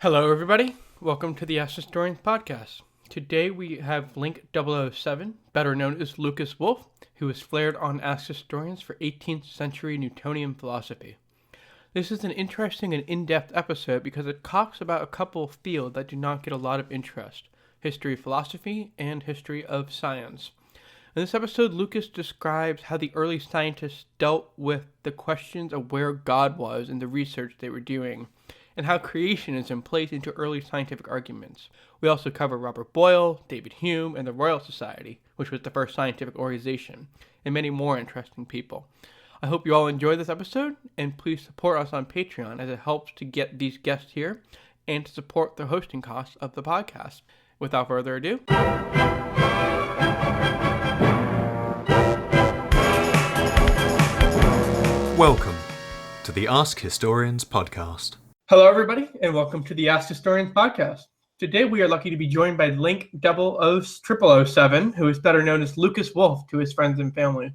Hello, everybody. Welcome to the AskHistorians podcast. Today we have Link 007, better known as Lukas Wolf, who was flared on AskHistorians for 18th century Newtonian philosophy. This is an interesting and in-depth episode because it talks about a couple of fields that do not get a lot of interest: history of philosophy and history of science. In this episode, Lukas describes how the early scientists dealt with the questions of where God was in the research they were doing, and how creationism plays into early scientific arguments. We also cover Robert Boyle, David Hume, and the Royal Society, which was the first scientific organization, and many more interesting people. I hope you all enjoy this episode, and please support us on Patreon as it helps to get these guests here and to support the hosting costs of the podcast. Without further ado, welcome to the Ask Historians podcast. hello, everybody, and welcome to the Ask Historians podcast. Today, we are lucky to be joined by Link 007, who is better known as Lukas Wolf to his friends and family.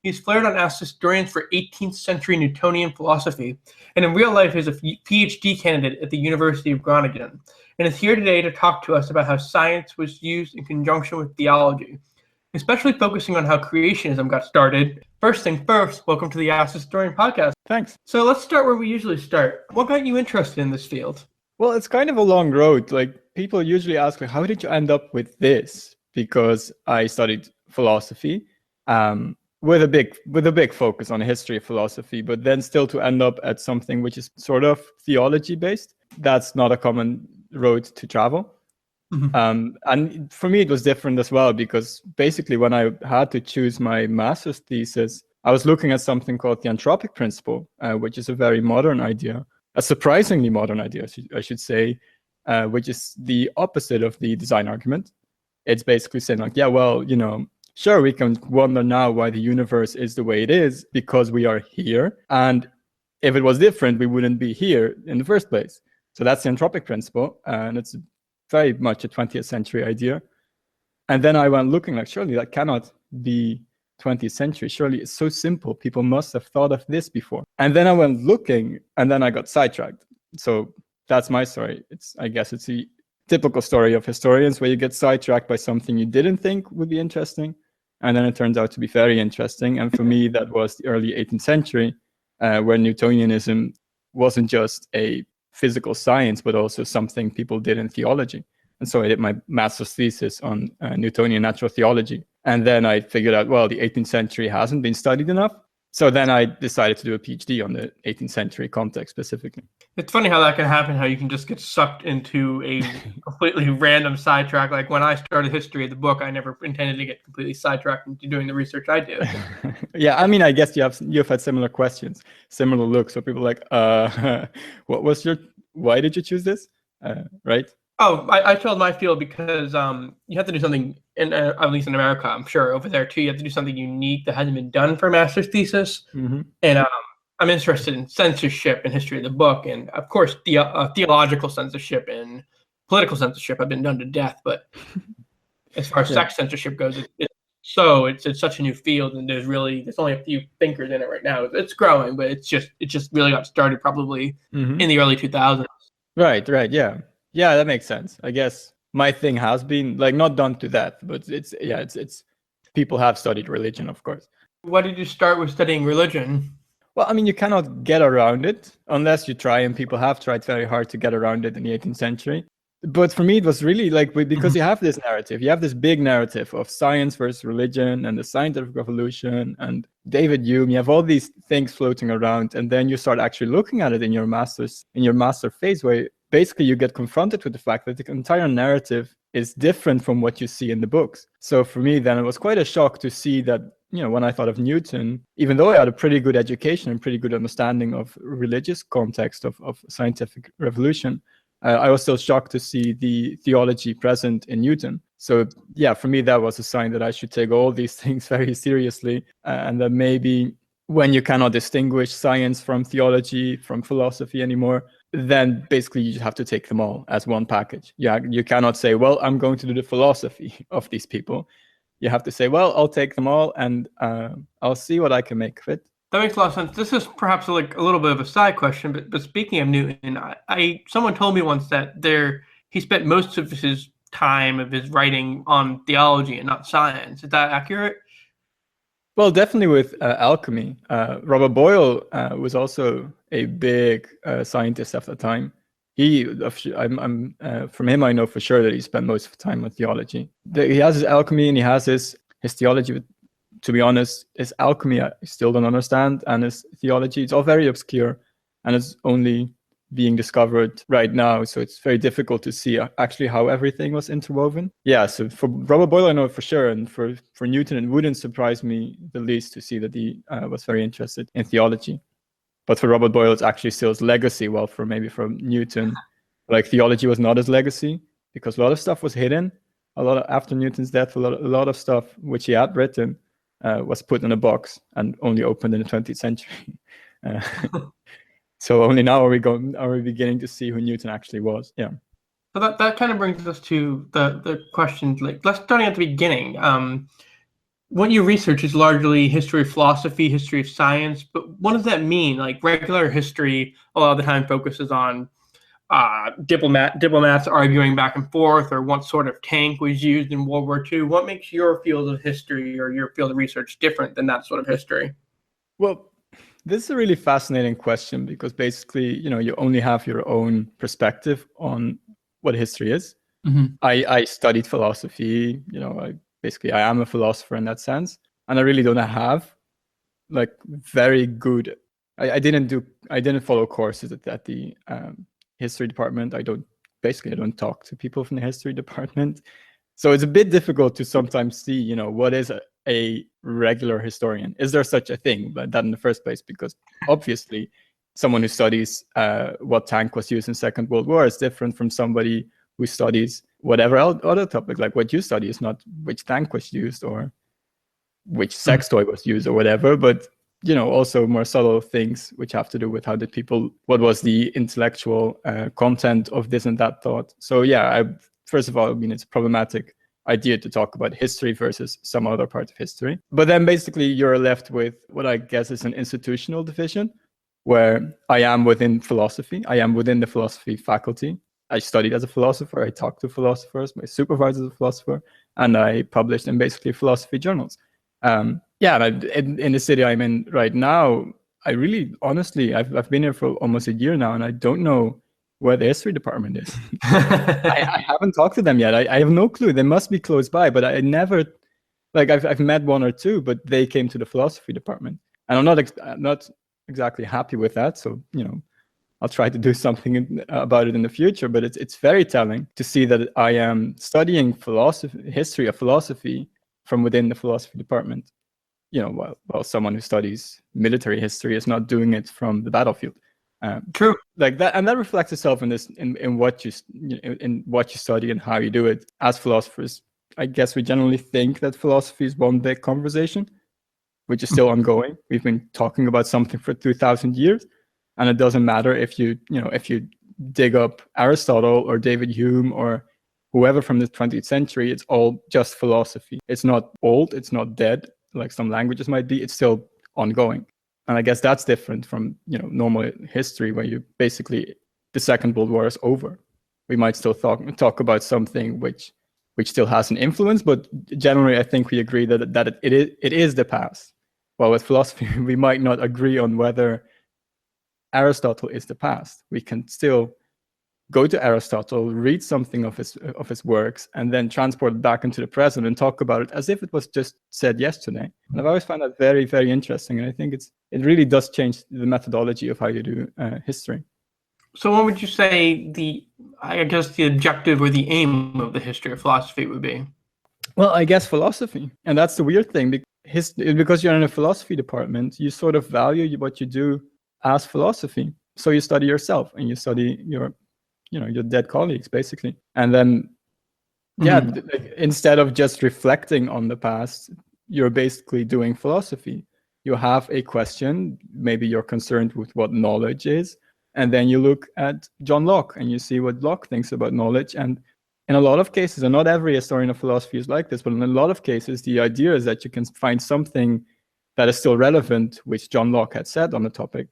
He's flared on Ask Historians for 18th century Newtonian philosophy, and in real life is a PhD candidate at the University of Groningen, and is here today to talk to us about how science was used in conjunction with theology, especially focusing on how creationism got started. First thing first, welcome to the Ask Historian podcast. Thanks. So let's start where we usually start. What got you interested in this field? Well, it's kind of a long road. Like, people usually ask, how did you end up with this? Because I studied philosophy with a big focus on history of philosophy, but then still to end up at something which is sort of theology based. That's not a common road to travel. Mm-hmm. And for me, it was different as well, because basically when I had to choose my master's thesis, I was looking at something called the anthropic principle, which is a very modern idea, a surprisingly modern idea, I should say, which is the opposite of the design argument. It's basically saying like, yeah, well, sure, we can wonder now why the universe is the way it is because we are here. And if it was different, we wouldn't be here in the first place. So that's the anthropic principle. And it's very much a 20th century idea. And then I went looking like, surely that cannot be 20th century. Surely it's so simple. People must have thought of this before. And then I went looking, and then I got sidetracked. So that's my story. I guess it's the typical story of historians where you get sidetracked by something you didn't think would be interesting. And then it turns out to be very interesting. And for me, that was the early 18th century, where Newtonianism wasn't just a physical science, but also something people did in theology. And so I did my master's thesis on Newtonian natural theology. And then I figured out, well, the 18th century hasn't been studied enough. So then I decided to do a PhD on the 18th century context specifically. It's funny how that can happen, how you can just get sucked into a completely random sidetrack. Like when I started history of the book, I never intended to get completely sidetracked into doing the research I did. Yeah, I mean, I guess you've had similar questions, similar looks. So people are like, why did you choose this? Right? Oh, I chose my field because you have to do something, at least in America, I'm sure over there too, you have to do something unique that hasn't been done for a master's thesis. Mm-hmm. And I'm interested in censorship and history of the book. And of course, theological censorship and political censorship have been done to death. But as far as sex censorship goes, it's such a new field, and there's only a few thinkers in it right now. It's growing, but it just really got started probably in the early 2000s. Right, yeah. Yeah, that makes sense. I guess my thing has been like not done to that, but it's people have studied religion, of course. Why did you start with studying religion? Well, I mean, you cannot get around it unless you try, and people have tried very hard to get around it in the 18th century. But for me, it was really like, because you have this narrative, you have this big narrative of science versus religion and the scientific revolution and David Hume. You have all these things floating around, and then you start actually looking at it in your master phase, where basically you get confronted with the fact that the entire narrative is different from what you see in the books. So for me, then it was quite a shock to see that, when I thought of Newton, even though I had a pretty good education and pretty good understanding of religious context of scientific revolution, I was still shocked to see the theology present in Newton. So yeah, for me, that was a sign that I should take all these things very seriously, and that maybe when you cannot distinguish science from theology, from philosophy anymore, then basically you just have to take them all as one package. Yeah, you cannot say, well, I'm going to do the philosophy of these people. You have to say, well, I'll take them all and I'll see what I can make of it. That makes a lot of sense. This is perhaps like a little bit of a side question, but speaking of Newton, someone told me once that he spent most of his time of his writing on theology and not science. Is that accurate? Well, definitely with alchemy. Robert Boyle was also a big scientist at the time. From him, I know for sure that he spent most of the time on theology. He has his alchemy and he has his theology. To be honest, his alchemy I still don't understand, and his theology, it's all very obscure, and it's only being discovered right now, so it's very difficult to see actually how everything was interwoven. Yeah, so for Robert Boyle I know for sure, and for Newton it wouldn't surprise me the least to see that he was very interested in theology. But for Robert Boyle it's actually still his legacy, while for Newton, like, theology was not his legacy, because a lot of stuff was hidden. After Newton's death, a lot of stuff which he had written was put in a box and only opened in the 20th century. So only now are we beginning to see who Newton actually was. Yeah. So that kind of brings us to the questions. Like, let's start at the beginning. What you research is largely history of philosophy, history of science, but what does that mean? Like, regular history a lot of the time focuses on diplomats arguing back and forth, or what sort of tank was used in World War II. What makes your field of history or your field of research different than that sort of history? Well, this is a really fascinating question, because basically, you only have your own perspective on what history is. Mm-hmm. I studied philosophy, I am a philosopher in that sense, and I really don't have like very good. I didn't follow courses at the history department. I don't talk to people from the history department, so it's a bit difficult to sometimes see what is a regular historian. Is there such a thing? But that in the first place, because obviously someone who studies what tank was used in Second World War is different from somebody who studies whatever other topic. Like, what you study is not which tank was used or which sex toy was used or whatever, but also more subtle things which have to do with what was the intellectual content of this and that thought. So yeah, first of all, it's a problematic idea to talk about history versus some other part of history. But then basically you're left with what I guess is an institutional division, where I am within philosophy. I am within the philosophy faculty. I studied as a philosopher. I talked to philosophers. My supervisor is a philosopher, and I published in basically philosophy journals. In the city I'm in right now, I really, honestly, I've been here for almost a year now, and I don't know where the history department is. I haven't talked to them yet. I have no clue. They must be close by, but I never, like, I've met one or two, but they came to the philosophy department, and I'm not exactly happy with that. So I'll try to do something about it in the future. But it's very telling to see that I am studying history of philosophy from within the philosophy department. While someone who studies military history is not doing it from the battlefield. True. Like that, and that reflects itself in what you study and how you do it. As philosophers, I guess we generally think that philosophy is one big conversation, which is still ongoing. We've been talking about something for 2,000 years, and it doesn't matter if you dig up Aristotle or David Hume or whoever from the 20th century. It's all just philosophy. It's not old. It's not dead, like some languages might be. It's still ongoing. And I guess that's different from normal history, where you basically, the Second World War is over. We might still talk about something which still has an influence, but generally I think we agree that it is the past. Well, with philosophy, we might not agree on whether Aristotle is the past. We can still go to Aristotle, read something of his works, and then transport it back into the present and talk about it as if it was just said yesterday. And I've always found that very, very interesting. And I think it really does change the methodology of how you do history. So what would you say the objective or the aim of the history of philosophy would be? Well, I guess philosophy. And that's the weird thing. Because you're in a philosophy department, you sort of value what you do as philosophy. So you study yourself and you study your dead colleagues, basically. And then, instead of just reflecting on the past, you're basically doing philosophy. You have a question, maybe you're concerned with what knowledge is, and then you look at John Locke and you see what Locke thinks about knowledge. And in a lot of cases, and not every historian of philosophy is like this, but in a lot of cases, the idea is that you can find something that is still relevant, which John Locke had said on the topic,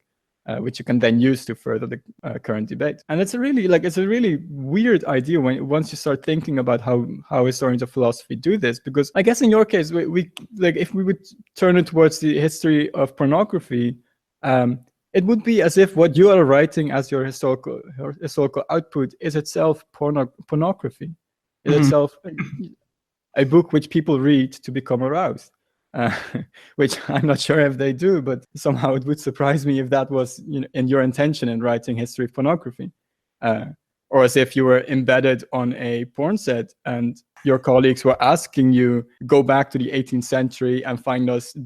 which you can then use to further the current debate. And it's a really weird idea once you start thinking about how historians of philosophy do this, because I guess in your case, we like if we would turn it towards the history of pornography, it would be as if what you are writing as your historical output is itself pornography, is itself a book which people read to become aroused. Which I'm not sure if they do, but somehow it would surprise me if that was in your intention in writing history of pornography. Or as if you were embedded on a porn set and your colleagues were asking you, go back to the 18th century and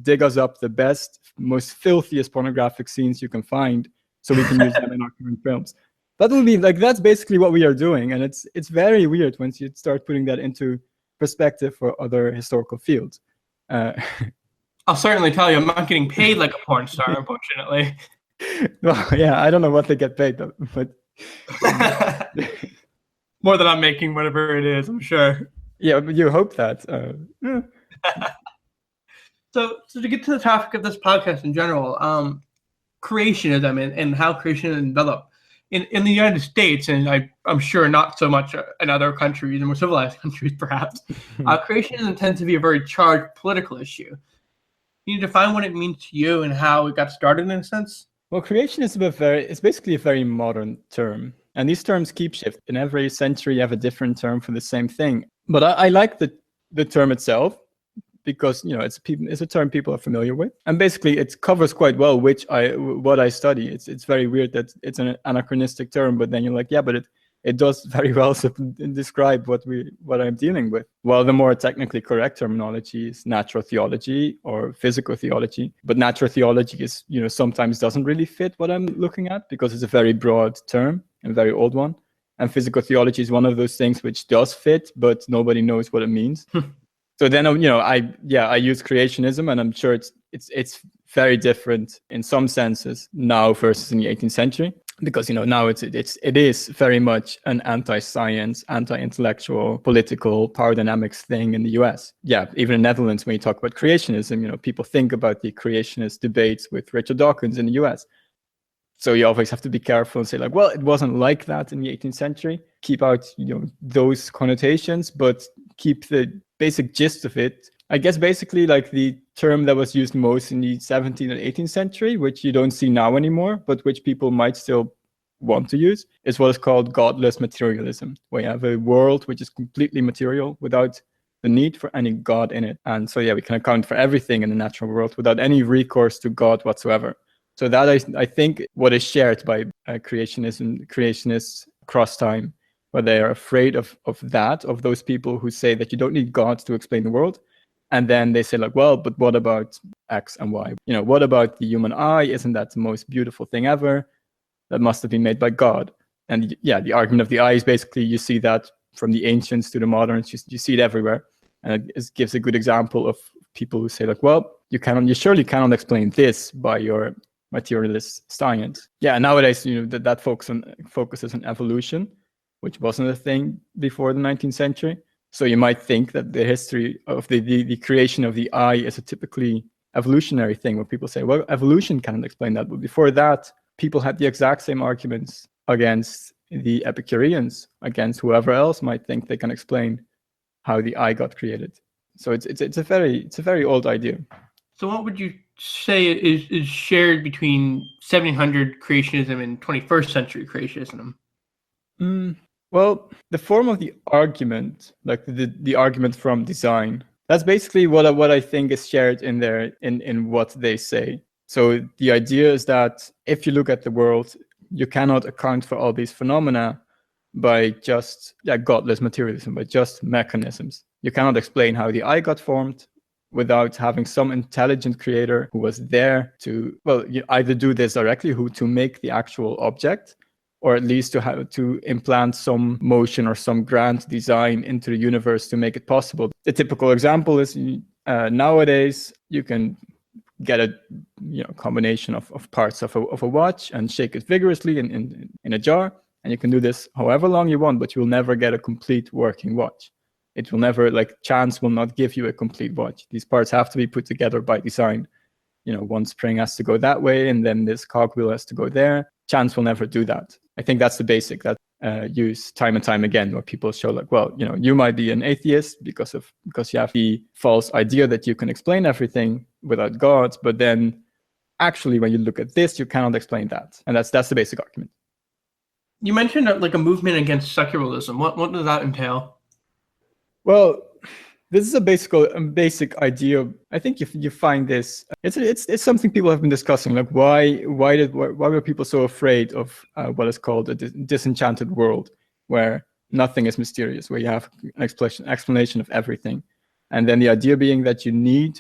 dig us up the best, most filthiest pornographic scenes you can find so we can use them in our current films. That would be that's basically what we are doing. And it's very weird once you start putting that into perspective for other historical fields. I'll certainly tell you, I'm not getting paid like a porn star, unfortunately. Well, yeah, I don't know what they get paid, but more than I'm making, whatever it is, I'm sure. Yeah, but you hope that. So to get to the topic of this podcast in general, creationism and how creationism developed in the United States, and I'm sure not so much in other countries, more civilized countries perhaps, creationism tends to be a very charged political issue. Can you define what it means to you and how it got started in a sense? Well, creationism it's basically a very modern term. And these terms keep shifting. In every century, you have a different term for the same thing. But I like the term itself because it's a term people are familiar with, and basically it covers quite well what I study. It's very weird that it's an anachronistic term, but then you're like, yeah, but it does very well describe what I'm dealing with. Well, the more technically correct terminology is natural theology or physical theology, but natural theology is sometimes doesn't really fit what I'm looking at because it's a very broad term and a very old one. And physical theology is one of those things which does fit, but nobody knows what it means. So then, I use creationism, and I'm sure it's very different in some senses now versus in the 18th century, because now it is very much an anti-science, anti-intellectual, political power dynamics thing in the US. Yeah, even in the Netherlands, when you talk about creationism, people think about the creationist debates with Richard Dawkins in the US. So you always have to be careful and say well, it wasn't like that in the 18th century. Keep out, those connotations, but keep the basic gist of it. I guess basically the term that was used most in the 17th and 18th century, which you don't see now anymore, but which people might still want to use, is what is called godless materialism, where you have a world which is completely material without the need for any God in it. And so, we can account for everything in the natural world without any recourse to God whatsoever. So that I think what is shared by creationists across time, where they are afraid of those people who say that you don't need God to explain the world. And then they say well, but what about X and Y? What about the human eye? Isn't that the most beautiful thing ever? That must have been made by God. And the argument of the eye is basically, you see that from the ancients to the moderns, you see it everywhere. And it gives a good example of people who say well, you surely cannot explain this by your materialist science. Yeah, nowadays, that focuses on evolution, which wasn't a thing before the 19th century. So you might think that the history of the creation of the eye is a typically evolutionary thing, where people say, well, evolution cannot explain that. But before that, people had the exact same arguments against the Epicureans, against whoever else might think they can explain how the eye got created. So it's a very old idea. So what would you say is shared between 1700 creationism and 21st century creationism? Well, the form of the argument, the argument from design, that's basically what I think is shared in there in what they say. So the idea is that if you look at the world, you cannot account for all these phenomena by just godless materialism, by just mechanisms. You cannot explain how the eye got formed without having some intelligent creator who was there to, either do this directly, to make the actual object, or at least to implant some motion or some grand design into the universe to make it possible. The typical example is nowadays you can get a combination of parts of a watch and shake it vigorously in a jar, and you can do this however long you want, but you will never get a complete working watch. It will never, chance will not give you a complete watch. These parts have to be put together by design. one spring has to go that way and then this cogwheel has to go there. Chance will never do that. I think that's the basic that used time and time again, where people show like, well, you might be an atheist because you have the false idea that you can explain everything without God, but then actually when you look at this, you cannot explain that. And that's the basic argument. You mentioned like a movement against secularism. What does that entail? Well, this is a basic idea. I think you find this. It's something people have been discussing. Like why were people so afraid of what is called a disenchanted world, where nothing is mysterious, where you have an explanation of everything, and then the idea being that you need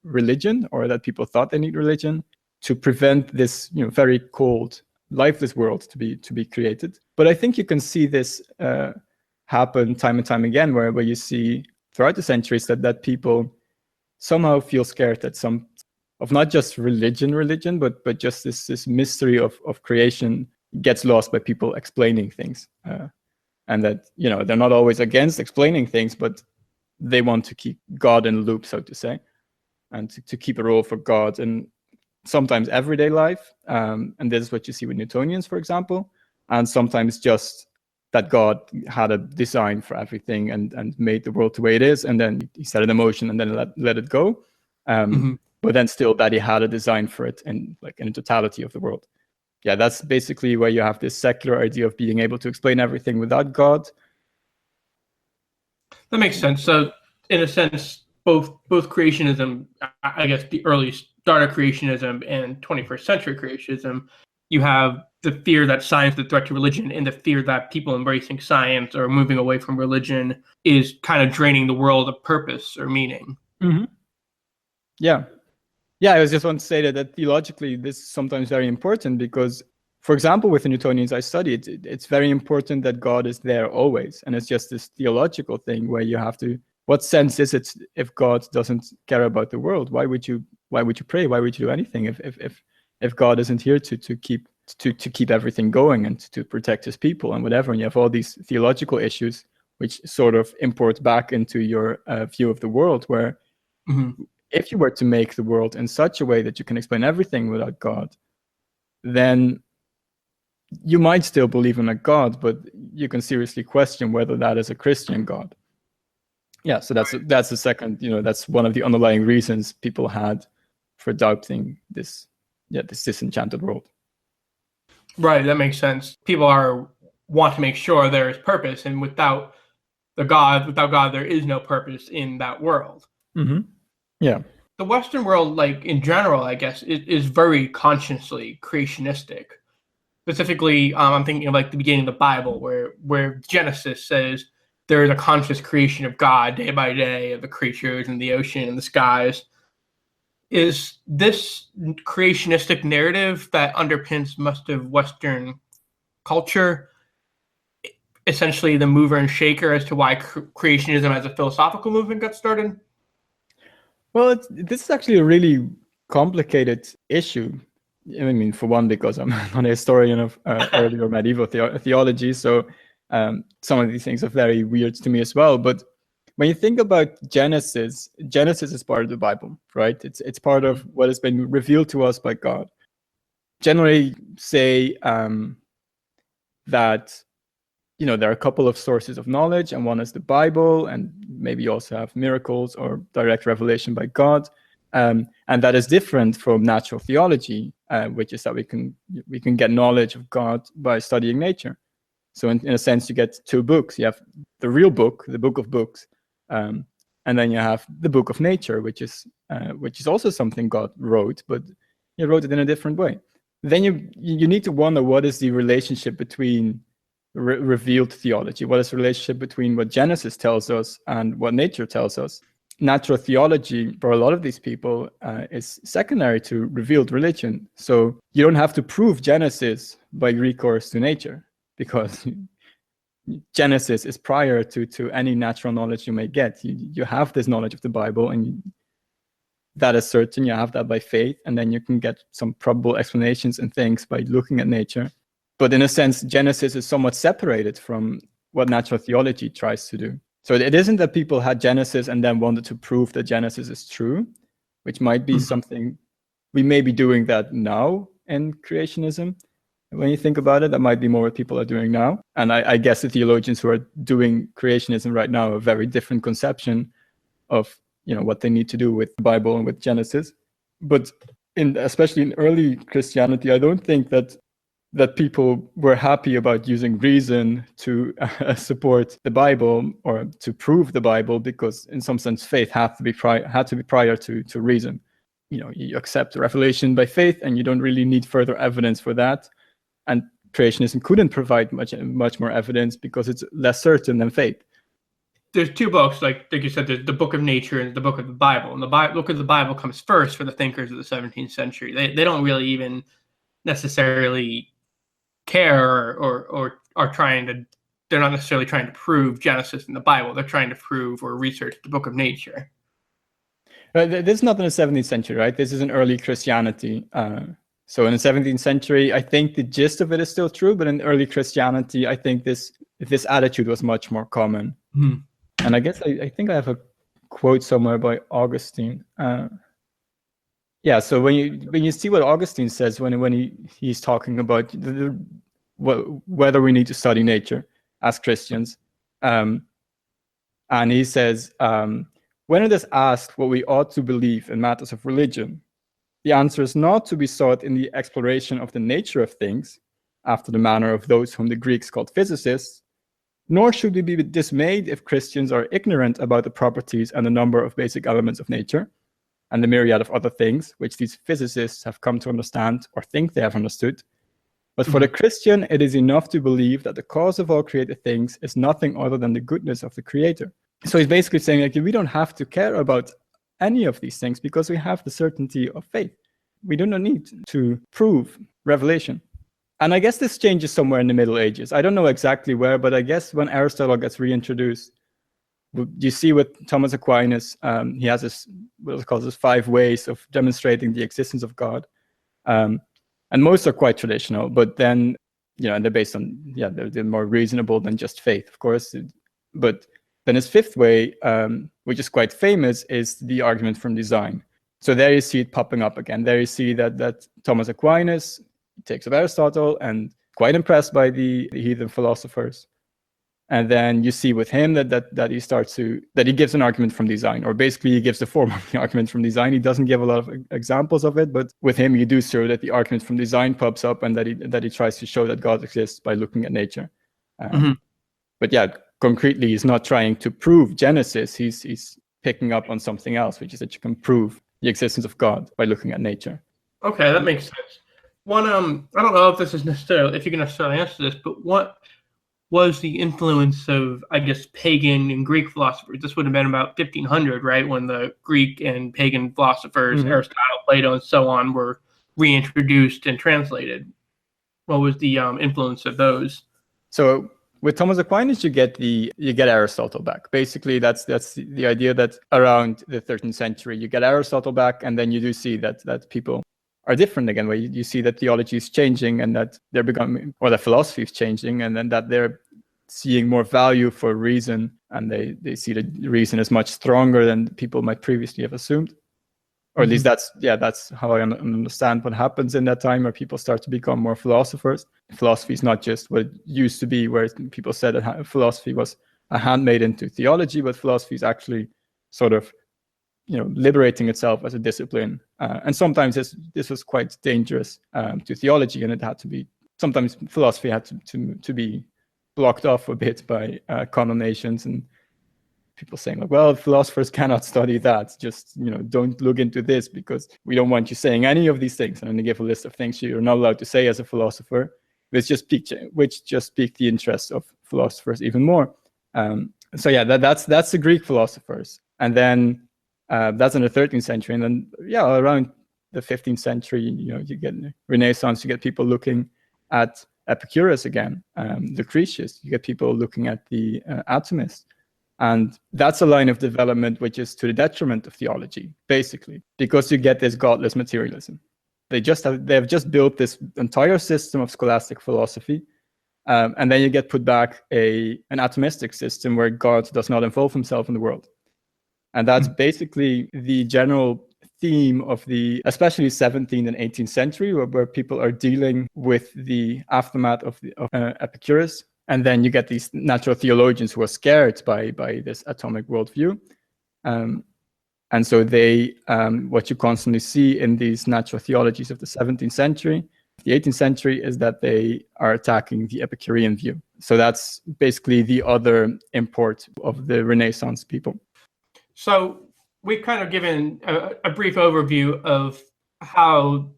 religion, or that people thought they need religion to prevent this very cold, lifeless world to be created. But I think you can see this happen time and time again, where you see throughout the centuries that people somehow feel scared that some of not just religion, but just this mystery of creation gets lost by people explaining things, and that they're not always against explaining things, but they want to keep God in the loop, so to say, and to keep a role for God in sometimes everyday life, and this is what you see with Newtonians, for example, and sometimes just that God had a design for everything and made the world the way it is, and then he set it in motion and then let it go. But then still that he had a design for it in the totality of the world. Yeah, that's basically where you have this secular idea of being able to explain everything without God. That makes sense. So in a sense, both creationism, I guess the early start of creationism and 21st century creationism, you have the fear that science is a threat to religion, and the fear that people embracing science or moving away from religion is kind of draining the world of purpose or meaning. Mm-hmm. Yeah, I was just want to say that theologically this is sometimes very important, because, for example, with the Newtonians I studied, it's very important that God is there always, and it's just this theological thing where you have to. What sense is it if God doesn't care about the world? Why would you pray? Why would you do anything if God isn't here to keep everything going and to protect his people and whatever? And you have all these theological issues which sort of import back into your view of the world, where if you were to make the world in such a way that you can explain everything without God, then you might still believe in a God, but you can seriously question whether that is a Christian God. Yeah, so that's the second, that's one of the underlying reasons people had for doubting this disenchanted world. Right, that makes sense. People want to make sure there is purpose, and without God, there is no purpose in that world. Mm-hmm. Yeah. The Western world, like in general, I guess, is very consciously creationistic. Specifically, I'm thinking of like the beginning of the Bible, where Genesis says there is a conscious creation of God day by day, of the creatures and the ocean and the skies. Is this creationistic narrative that underpins most of Western culture essentially the mover and shaker as to why creationism as a philosophical movement got started? Well, this is actually a really complicated issue. I mean, for one, because I'm not a historian of early or medieval theology, so some of these things are very weird to me as well. But when you think about Genesis is part of the Bible, right? It's part of what has been revealed to us by God. Generally say that there are a couple of sources of knowledge, and one is the Bible, and maybe you also have miracles or direct revelation by God, and that is different from natural theology, which is that we can get knowledge of God by studying nature. So in a sense, you get two books. You have the real book, the book of books, and then you have the book of nature, which is also something God wrote, but he wrote it in a different way. Then you need to wonder, what is the relationship between revealed theology? What is the relationship between what Genesis tells us and what nature tells us? Natural theology, for a lot of these people, is secondary to revealed religion. So you don't have to prove Genesis by recourse to nature, because Genesis is prior to any natural knowledge you may get. You have this knowledge of the Bible, and that is certain. You have that by faith, and then you can get some probable explanations and things by looking at nature. But in a sense, Genesis is somewhat separated from what natural theology tries to do. So it isn't that people had Genesis and then wanted to prove that Genesis is true, which might be something we may be doing that now in creationism. When you think about it, that might be more what people are doing now. And I guess the theologians who are doing creationism right now have a very different conception of what they need to do with the Bible and with Genesis. But especially in early Christianity, I don't think that people were happy about using reason to support the Bible or to prove the Bible, because in some sense faith had to be prior to reason. You accept revelation by faith, and you don't really need further evidence for that. And creationism couldn't provide much more evidence because it's less certain than faith. There's two books, like you said, there's the Book of Nature and the Book of the Bible. And the book of the Bible comes first for the thinkers of the 17th century. They don't really even necessarily care or are trying to, they're not necessarily trying to prove Genesis in the Bible. They're trying to prove or research the Book of Nature. This is not in the 17th century, right? This is in early Christianity. So in the 17th century, I think the gist of it is still true, but in early Christianity, I think this attitude was much more common. Hmm. And I guess I think I have a quote somewhere by Augustine. Yeah, so when you see what Augustine says when he's talking about whether we need to study nature as Christians, and he says, when it is asked what we ought to believe in matters of religion, the answer is not to be sought in the exploration of the nature of things, after the manner of those whom the Greeks called physicists, nor should we be dismayed if Christians are ignorant about the properties and the number of basic elements of nature, and the myriad of other things which these physicists have come to understand or think they have understood. But for the Christian, it is enough to believe that the cause of all created things is nothing other than the goodness of the Creator. So he's basically saying, we don't have to care about any of these things because we have the certainty of faith. We do not need to prove revelation. And I guess this changes somewhere in the Middle Ages. I don't know exactly where, but I guess when Aristotle gets reintroduced, you see with Thomas Aquinas, he has this, what is called, 5 ways of demonstrating the existence of God. And most are quite traditional, but then, and they're based on, they're more reasonable than just faith, of course. But then his 5th way, which is quite famous, is the argument from design. So there you see it popping up again. There you see that Thomas Aquinas takes up Aristotle and quite impressed by the heathen philosophers. And then you see with him that he gives an argument from design, or basically he gives the form of the argument from design. He doesn't give a lot of examples of it, but with him you do show that the argument from design pops up, and that he tries to show that God exists by looking at nature. But yeah, concretely, he's not trying to prove Genesis. He's picking up on something else, which is that you can prove the existence of God by looking at nature. Okay, that makes sense. One, I don't know if you can necessarily answer this, but what was the influence of, I guess, pagan and Greek philosophers? This would have been about 1500, right, when the Greek and pagan philosophers, Aristotle, Plato, and so on, were reintroduced and translated. What was the influence of those? So with Thomas Aquinas, you get Aristotle back. Basically, that's the idea that around the 13th century, you get Aristotle back, and then you do see that people are different again, where you see that theology is changing, and that they're becoming, or that philosophy is changing, and then that they're seeing more value for reason, and they see the reason as much stronger than people might previously have assumed. Or at least that's how I understand what happens in that time, where people start to become more philosophers. Philosophy is not just what it used to be, where people said that philosophy was a handmaid into theology, but philosophy is actually sort of, liberating itself as a discipline. And sometimes this was quite dangerous to theology, and it had to be, sometimes philosophy had to be blocked off a bit by condemnations and people saying, like, well, philosophers cannot study that. Just, don't look into this because we don't want you saying any of these things. And then they give a list of things you're not allowed to say as a philosopher, which just pique the interest of philosophers even more. So yeah, that's the Greek philosophers. And then that's in the 13th century. And then, around the 15th century, you get Renaissance, you get people looking at Epicurus again, Lucretius, you get people looking at the atomists. And that's a line of development which is to the detriment of theology, basically, because you get this godless materialism. They have just built this entire system of scholastic philosophy, and then you get put back an atomistic system where God does not involve himself in the world. And that's basically the general theme of the especially 17th and 18th century, where people are dealing with the aftermath of Epicurus. And then you get these natural theologians who are scared by this atomic worldview. And so they, what you constantly see in these natural theologies of the 17th century, the 18th century, is that they are attacking the Epicurean view. So that's basically the other import of the Renaissance people. So we've kind of given a brief overview of how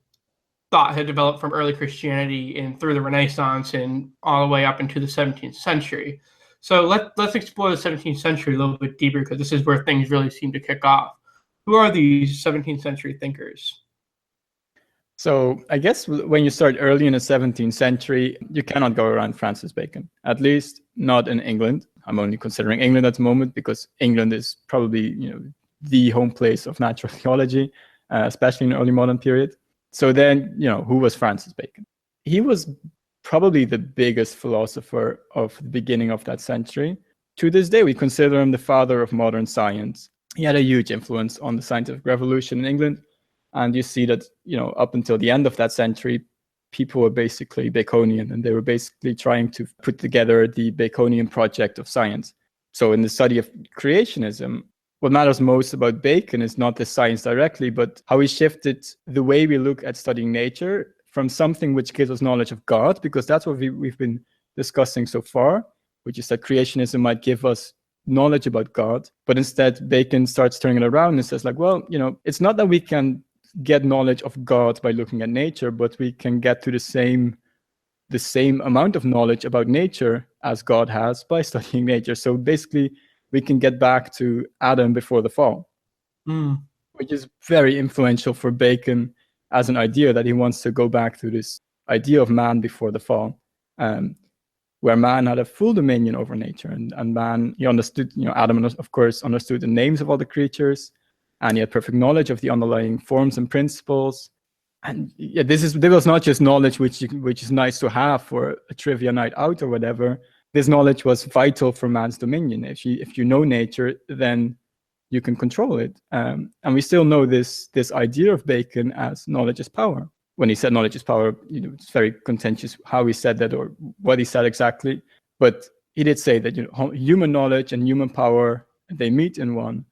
thought had developed from early Christianity and through the Renaissance and all the way up into the 17th century. So let's explore the 17th century a little bit deeper, because this is where things really seem to kick off. Who are these 17th century thinkers? So I guess when you start early in the 17th century, you cannot go around Francis Bacon, at least not in England. I'm only considering England at the moment because England is probably, the home place of natural theology, especially in the early modern period. So then, who was Francis Bacon? He was probably the biggest philosopher of the beginning of that century. To this day, we consider him the father of modern science. He had a huge influence on the scientific revolution in England. And you see that, up until the end of that century, people were basically Baconian, and they were basically trying to put together the Baconian project of science. So in the study of creationism, what matters most about Bacon is not the science directly, but how he shifted the way we look at studying nature from something which gives us knowledge of God, because that's what we've been discussing so far, which is that creationism might give us knowledge about God. But instead, Bacon starts turning it around and says, it's not that we can get knowledge of God by looking at nature, but we can get to the same amount of knowledge about nature as God has by studying nature. So basically, we can get back to Adam before the fall, which is very influential for Bacon as an idea, that he wants to go back to this idea of man before the fall, where man had a full dominion over nature. And man, he understood, Adam, of course, understood the names of all the creatures, and he had perfect knowledge of the underlying forms and principles. And this was not just knowledge which is nice to have for a trivia night out or whatever. This knowledge was vital for man's dominion. If you know nature, then you can control it. And we still know this idea of Bacon as knowledge is power. When he said knowledge is power, it's very contentious how he said that or what he said exactly. But he did say that human knowledge and human power, they meet in one.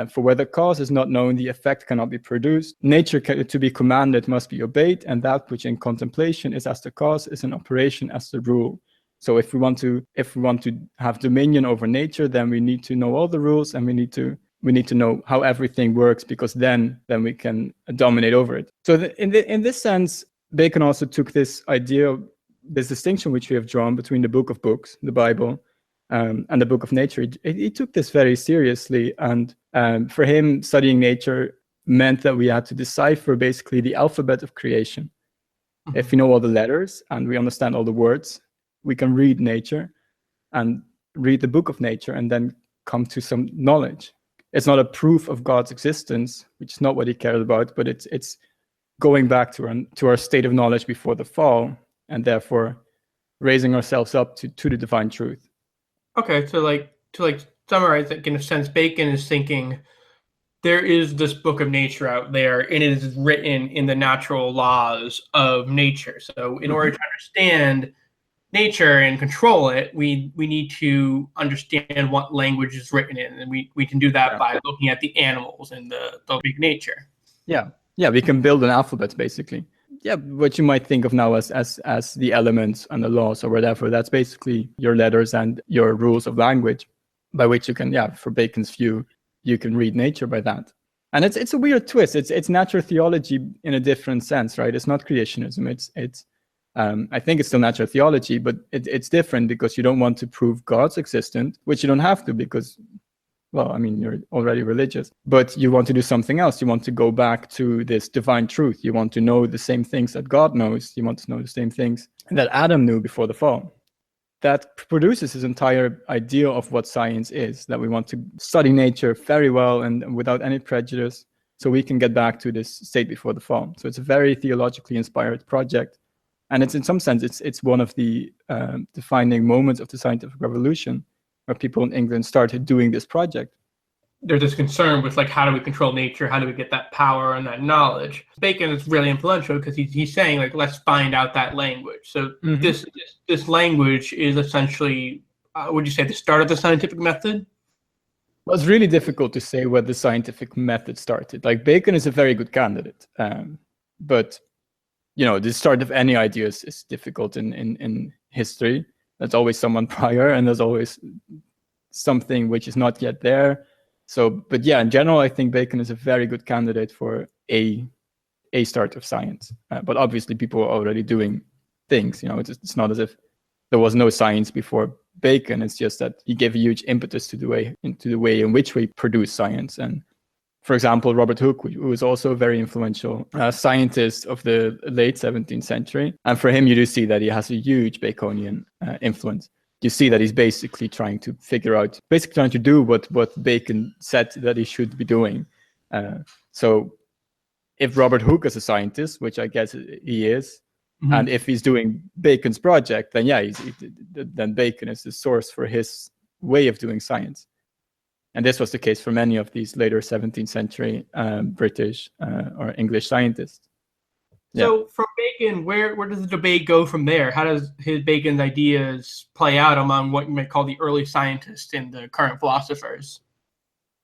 For where the cause is not known, the effect cannot be produced. Nature to be commanded must be obeyed, and that which in contemplation is as the cause is in operation as the rule. So if we want to have dominion over nature, then we need to know all the rules, and we need to know how everything works, because then we can dominate over it. So in this sense, Bacon also took this idea, this distinction which we have drawn between the book of books, the Bible, and the book of nature. He took this very seriously, and for him, studying nature meant that we had to decipher basically the alphabet of creation. Mm-hmm. If we know all the letters and we understand all the words, we can read nature and read the book of nature and then come to some knowledge. It's not a proof of God's existence, which is not what he cared about, but it's going back to our state of knowledge before the fall, and therefore raising ourselves up to the divine truth. Okay, to summarize that, in a sense, Bacon is thinking there is this book of nature out there, and it is written in the natural laws of nature. So in order to understand nature and control it, we need to understand what language is written in, and we can do that by looking at the animals and the big nature. Yeah, we can build an alphabet basically. Yeah, what you might think of now as the elements and the laws or whatever, that's basically your letters and your rules of language, by which you can, for Bacon's view, you can read nature by that. And it's a weird twist. It's natural theology in a different sense, right? It's not creationism. It's I think it's still natural theology, but it's different because you don't want to prove God's existence, which you don't have to because, well, I mean, you're already religious, but you want to do something else. You want to go back to this divine truth. You want to know the same things that God knows. You want to know the same things that Adam knew before the fall. That produces this entire idea of what science is, that we want to study nature very well and without any prejudice, so we can get back to this state before the fall. So it's a very theologically inspired project. And it's in some sense, it's one of the defining moments of the scientific revolution, where people in England started doing this project. there's this concern with like, how do we control nature? How do we get that power and that knowledge? Bacon is really influential because he's saying like, let's find out that language. So this language is essentially, would you say, the start of the scientific method? Well, it's really difficult to say where the scientific method started. Like Bacon is a very good candidate, but the start of any ideas is difficult in history. There's always someone prior, and there's always something which is not yet there. So, but yeah, in general, I think Bacon is a very good candidate for a start of science. But obviously, people are already doing things. It's not as if there was no science before Bacon. It's just that he gave a huge impetus to the way in which we produce science. And for example, Robert Hooke, who was also a very influential scientist of the late 17th century. And for him, you do see that he has a huge Baconian influence. You see that he's basically trying to do what Bacon said that he should be doing. So if Robert Hooke is a scientist, which I guess he is, and if he's doing Bacon's project, then yeah, then Bacon is the source for his way of doing science. And this was the case for many of these later 17th century British or English scientists. So from Bacon, where does the debate go from there? How does Bacon's ideas play out among what you might call the early scientists and the current philosophers?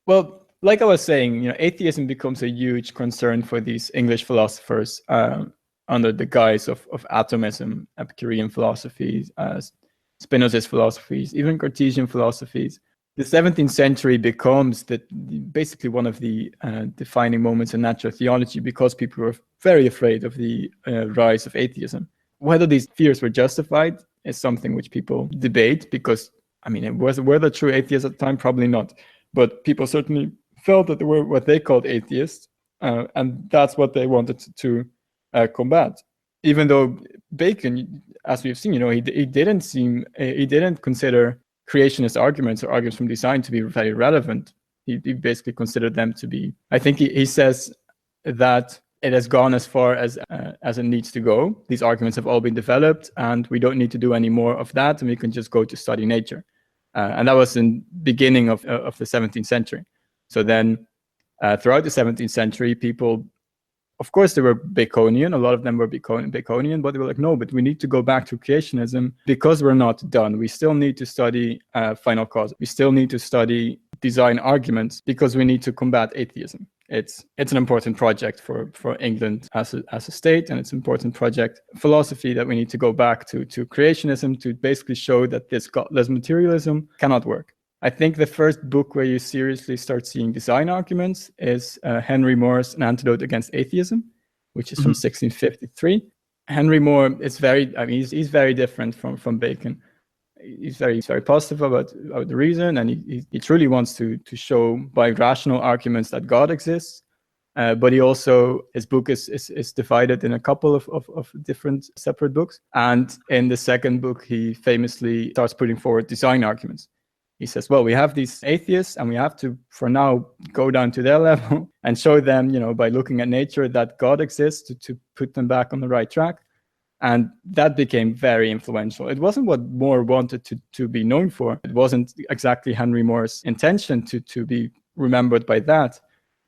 Well, like I was saying, atheism becomes a huge concern for these English philosophers under the guise of atomism, Epicurean philosophies, Spinozist philosophies, even Cartesian philosophies. The 17th century becomes basically one of the defining moments in natural theology because people were very afraid of the rise of atheism. Whether these fears were justified is something which people debate because, were there true atheists at the time? Probably not. But people certainly felt that they were what they called atheists, and that's what they wanted to combat. Even though Bacon, as we've seen, he didn't consider creationist arguments or arguments from design to be very relevant. He basically considered them to be, I think he says that it has gone as far as it needs to go. These arguments have all been developed and we don't need to do any more of that, and we can just go to study nature. And that was in the beginning of the 17th century. So then throughout the 17th century, people, of course, they were Baconian. A lot of them were Baconian, but they were like, no, but we need to go back to creationism because we're not done. We still need to study final cause. We still need to study design arguments because we need to combat atheism. It's an important project for England as a state, and it's an important project philosophy that we need to go back to creationism to basically show that this godless materialism cannot work. I think the first book where you seriously start seeing design arguments is Henry More's An Antidote Against Atheism, which is from 1653. Henry More is he's very different from Bacon. He's very positive about the reason, and he truly wants to show by rational arguments that God exists. But his book is divided in a couple of different separate books. And in the second book, he famously starts putting forward design arguments. He says, well, we have these atheists and we have to, for now, go down to their level and show them, by looking at nature that God exists to put them back on the right track. And that became very influential. It wasn't what More wanted to be known for. It wasn't exactly Henry More's intention to be remembered by that.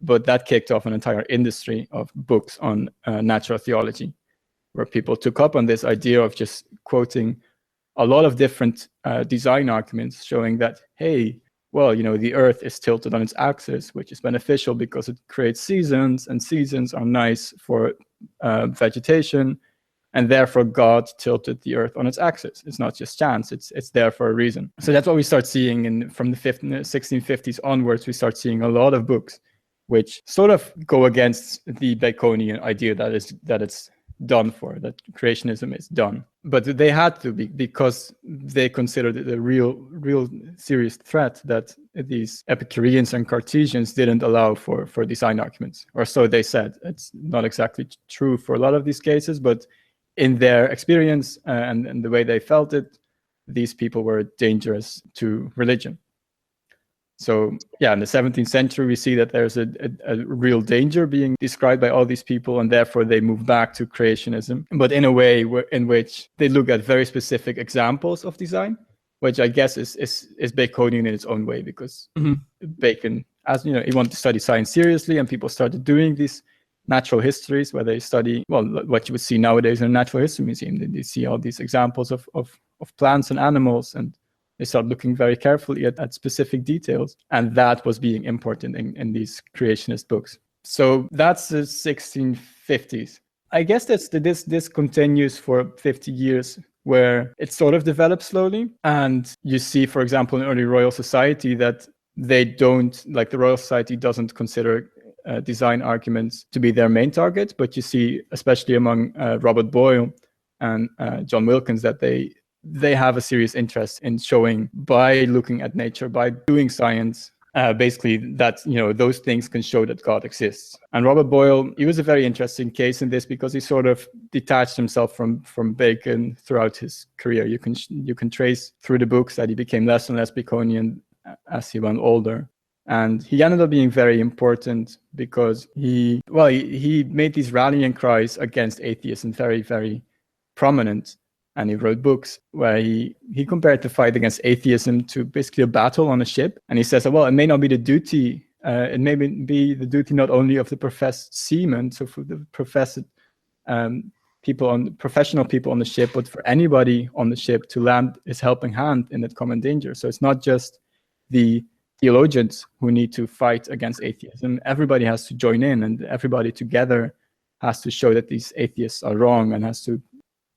But that kicked off an entire industry of books on natural theology, where people took up on this idea of just quoting a lot of different design arguments showing that, hey, well, the Earth is tilted on its axis, which is beneficial because it creates seasons, and seasons are nice for vegetation, and therefore God tilted the Earth on its axis. It's not just chance; it's there for a reason. So that's what we start seeing from the 1650s onwards. We start seeing a lot of books which sort of go against the Baconian idea that it's done for, that creationism is done. But they had to be, because they considered it a real serious threat that these Epicureans and Cartesians didn't allow for design arguments, or so they said. It's not exactly true for a lot of these cases, but in their experience and the way they felt it, these people were dangerous to religion. So yeah, in the 17th century, we see that there's a real danger being described by all these people, and therefore they move back to creationism, but in a way in which they look at very specific examples of design, which I guess is Baconian in its own way, because Bacon as he wanted to study science seriously, and people started doing these natural histories where they study, well, what you would see nowadays in a natural history museum. They see all these examples of plants and animals, and they start looking very carefully at specific details. And that was being imported in these creationist books. So that's the 1650s. I guess this continues for 50 years, where it sort of develops slowly. And you see, for example, in early Royal Society that they don't, like the Royal Society doesn't consider design arguments to be their main target. But you see, especially among Robert Boyle and John Wilkins, that they have a serious interest in showing, by looking at nature, by doing science, basically that those things can show that God exists. And Robert Boyle, he was a very interesting case in this because he sort of detached himself from Bacon throughout his career. You can trace through the books that he became less and less Baconian as he went older. And he ended up being very important because he made these rallying cries against atheism very, very prominent. And he wrote books where he compared the fight against atheism to basically a battle on a ship. And he says, well, it may not be the duty, it may be the duty not only of the professed seamen, so for the professed professional people on the ship, but for anybody on the ship to lend his helping hand in that common danger. So it's not just the theologians who need to fight against atheism. Everybody has to join in, and everybody together has to show that these atheists are wrong and has to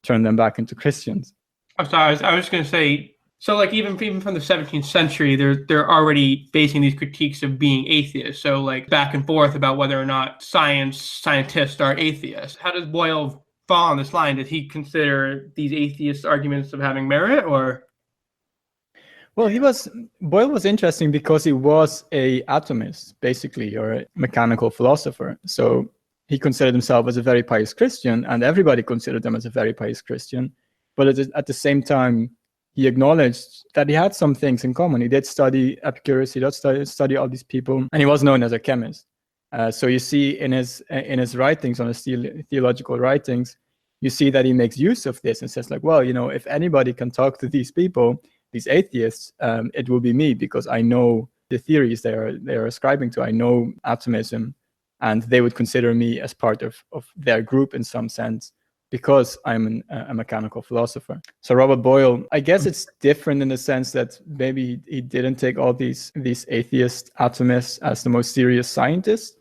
turn them back into Christians. I'm sorry, I was going to say, so like even from the 17th century, they're already facing these critiques of being atheists. So like back and forth about whether or not scientists are atheists. How does Boyle fall on this line? Did he consider these atheist arguments of having merit, or? Well, Boyle was interesting because he was a atomist, basically, or a mechanical philosopher. So he considered himself as a very pious Christian, and everybody considered him as a very pious Christian. But at the same time, he acknowledged that he had some things in common. He did study Epicurus, he did study all these people, and he was known as a chemist. So you see in his writings, on his theological writings, you see that he makes use of this and says, like, well, if anybody can talk to these people, these atheists, it will be me, because I know the theories they are ascribing to. I know atomism, and they would consider me as part of their group in some sense, because I'm a mechanical philosopher. So Robert Boyle, I guess it's different in the sense that maybe he didn't take all these atheist atomists as the most serious scientists,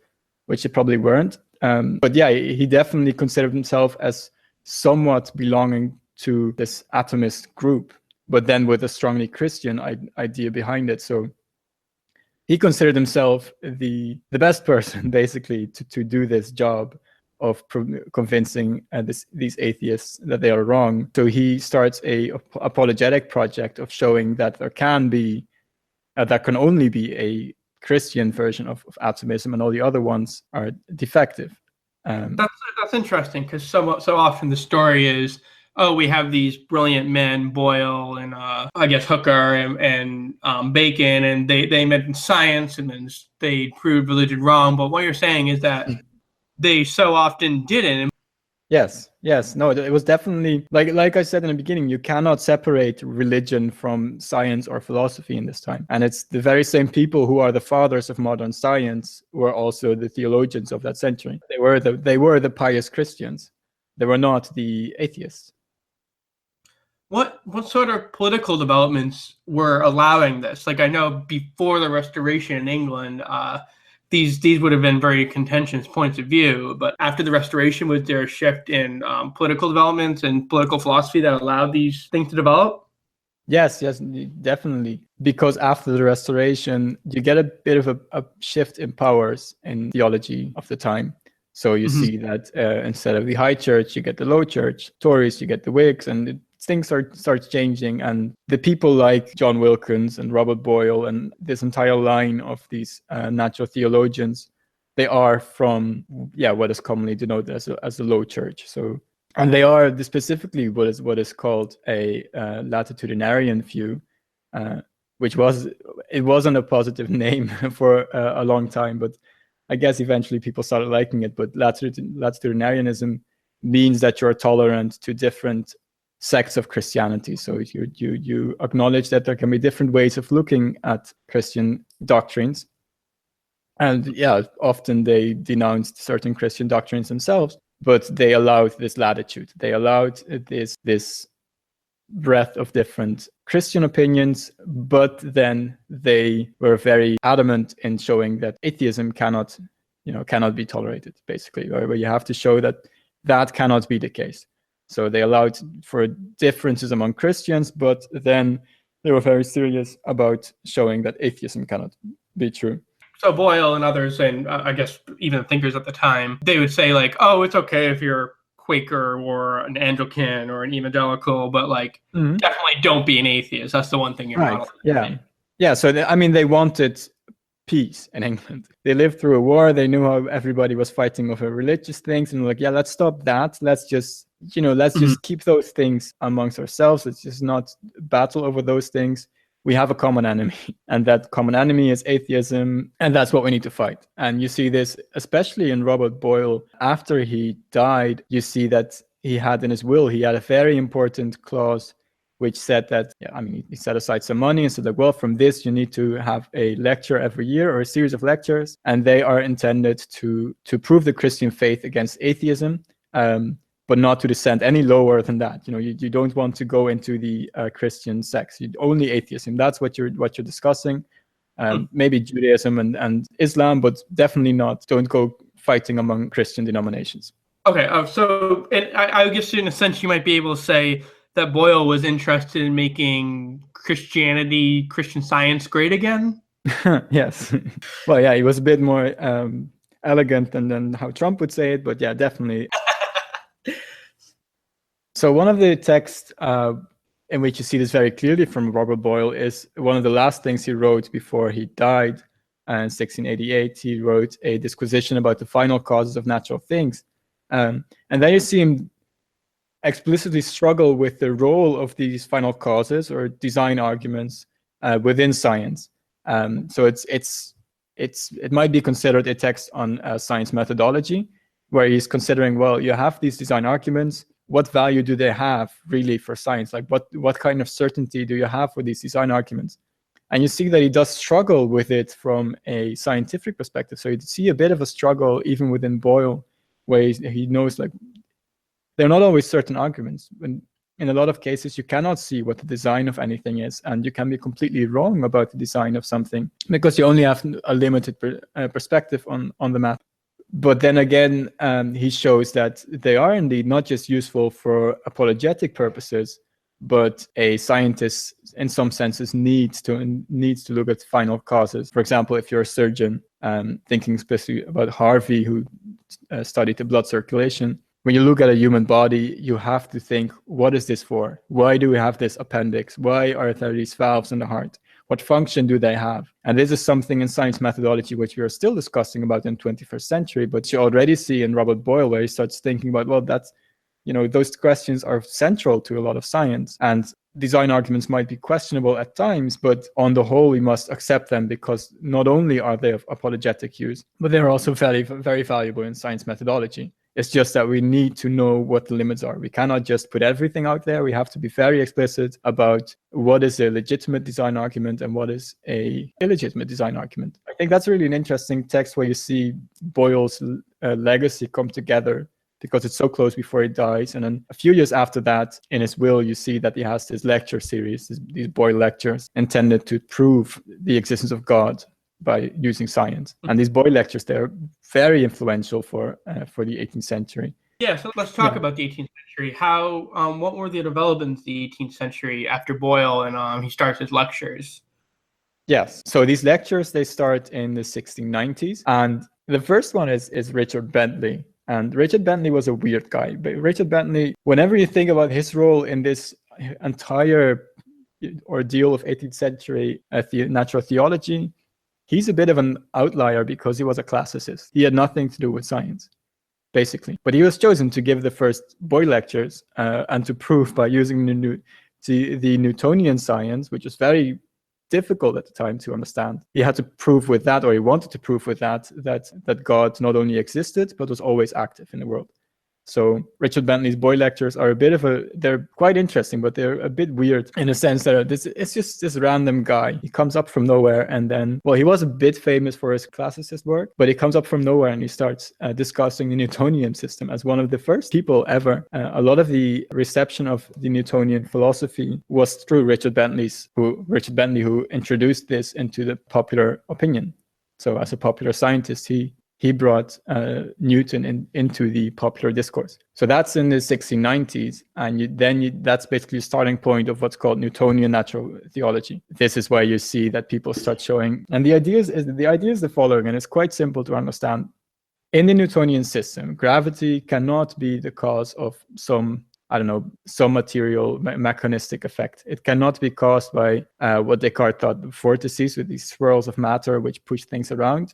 which they probably weren't. But yeah, he definitely considered himself as somewhat belonging to this atomist group, but then with a strongly Christian idea behind it. So he considered himself the best person, basically, to do this job of convincing these atheists that they are wrong. So he starts a apologetic project of showing that there can only be a Christian version of atomism, and all the other ones are defective. That's interesting, because so often the story is, oh, we have these brilliant men, Boyle and I guess Hooker and Bacon, and they invented science, and then they proved religion wrong. But what you're saying is that they so often didn't. Yes. No, it was definitely, like I said in the beginning, you cannot separate religion from science or philosophy in this time. And it's the very same people who are the fathers of modern science who are also the theologians of that century. They were the pious Christians. They were not the atheists. What sort of political developments were allowing this? Like, I know before the Restoration in England, these would have been very contentious points of view. But after the Restoration, was there a shift in political developments and political philosophy that allowed these things to develop? Yes, definitely. Because after the Restoration, you get a bit of a shift in powers in theology of the time. So you see that instead of the High Church, you get the Low Church. Tories, you get the Whigs, and things start changing. And the people like John Wilkins and Robert Boyle and this entire line of these natural theologians, they are from what is commonly denoted as the Low Church. So, and they are specifically what is called a latitudinarian view, which wasn't a positive name for a long time, but I guess eventually people started liking it. But latitudinarianism means that you're tolerant to different sects of Christianity. So you acknowledge that there can be different ways of looking at Christian doctrines, And yeah, often they denounced certain Christian doctrines themselves, but they allowed this latitude. They allowed this breadth of different Christian opinions, but then they were very adamant in showing that atheism cannot be tolerated, basically, where you have to show that cannot be the case. So they allowed for differences among Christians, but then they were very serious about showing that atheism cannot be true. So Boyle and others, and I guess even thinkers at the time, they would say like, oh, it's okay if you're Quaker or an Anglican or an evangelical, but like definitely don't be an atheist. That's the one thing you're not allowed to be. Yeah. So they wanted peace in England. They lived through a war. They knew how everybody was fighting over religious things, and like, yeah, let's stop that. Let's just just keep those things amongst ourselves. Let's just not battle over those things. We have a common enemy, and that common enemy is atheism, and that's what we need to fight. And you see this especially in Robert Boyle. After he died, you see that he had in his will, he had a very important clause which said that, he set aside some money and said like, well, from this you need to have a lecture every year or a series of lectures, and they are intended to prove the Christian faith against atheism. But not to descend any lower than that. You don't want to go into the Christian sects. Only atheism. That's what you're discussing. Maybe Judaism and Islam, but definitely not. Don't go fighting among Christian denominations. Okay. So I guess in a sense you might be able to say that Boyle was interested in making Christian Science great again. Yes. Well, yeah, he was a bit more elegant than how Trump would say it, but yeah, definitely. So one of the texts in which you see this very clearly from Robert Boyle is one of the last things he wrote before he died in 1688. He wrote a disquisition about the final causes of natural things. And then you see him explicitly struggle with the role of these final causes or design arguments within science. So it might be considered a text on science methodology, where he's considering, well, you have these design arguments. What value do they have really for science? Like what kind of certainty do you have for these design arguments? And you see that he does struggle with it from a scientific perspective. So you see a bit of a struggle even within Boyle, where he knows like they're not always certain arguments. And in a lot of cases, you cannot see what the design of anything is, and you can be completely wrong about the design of something because you only have a limited perspective on the matter. But then again, he shows that they are indeed not just useful for apologetic purposes, but a scientist, in some senses, needs to look at final causes. For example, if you're a surgeon, thinking especially about Harvey, who studied the blood circulation, when you look at a human body, you have to think, what is this for? Why do we have this appendix? Why are there these valves in the heart? What function do they have? And this is something in science methodology which we are still discussing about in the 21st century, but you already see in Robert Boyle where he starts thinking about, well, that's, those questions are central to a lot of science. And design arguments might be questionable at times, but on the whole, we must accept them because not only are they of apologetic use, but they're also very, very valuable in science methodology. It's just that we need to know what the limits are. We cannot just put everything out there. We have to be very explicit about what is a legitimate design argument and what is a illegitimate design argument. I think that's really an interesting text where you see Boyle's legacy come together because it's so close before he dies. And then a few years after that, in his will, you see that he has this lecture series, these Boyle lectures intended to prove the existence of God by using science. And these Boyle lectures, they're very influential for the 18th century. Yeah, so let's talk about the 18th century. How, what were the developments in the 18th century after Boyle and he starts his lectures? Yes, so these lectures, they start in the 1690s. And the first one is Richard Bentley. And Richard Bentley was a weird guy. But Richard Bentley, whenever you think about his role in this entire ordeal of 18th century natural theology, he's a bit of an outlier because he was a classicist. He had nothing to do with science, basically. But he was chosen to give the first Boyle lectures and to prove by using the Newtonian science, which was very difficult at the time to understand. He had to prove with that, or he wanted to prove with that God not only existed, but was always active in the world. So Richard Bentley's Boyle lectures are they're quite interesting, but they're a bit weird in a sense that it's just this random guy. He comes up from nowhere, and then, well, he was a bit famous for his classicist work, but he comes up from nowhere and he starts discussing the Newtonian system as one of the first people ever. A lot of the reception of the Newtonian philosophy was through Richard Bentley, who introduced this into the popular opinion. So as a popular scientist, he brought Newton into the popular discourse. So that's in the 1690s, and that's basically the starting point of what's called Newtonian natural theology. This is where you see that people start showing, and the idea is the following, and it's quite simple to understand. In the Newtonian system, gravity cannot be the cause of some material mechanistic effect. It cannot be caused by what Descartes thought vortices, with these swirls of matter which push things around.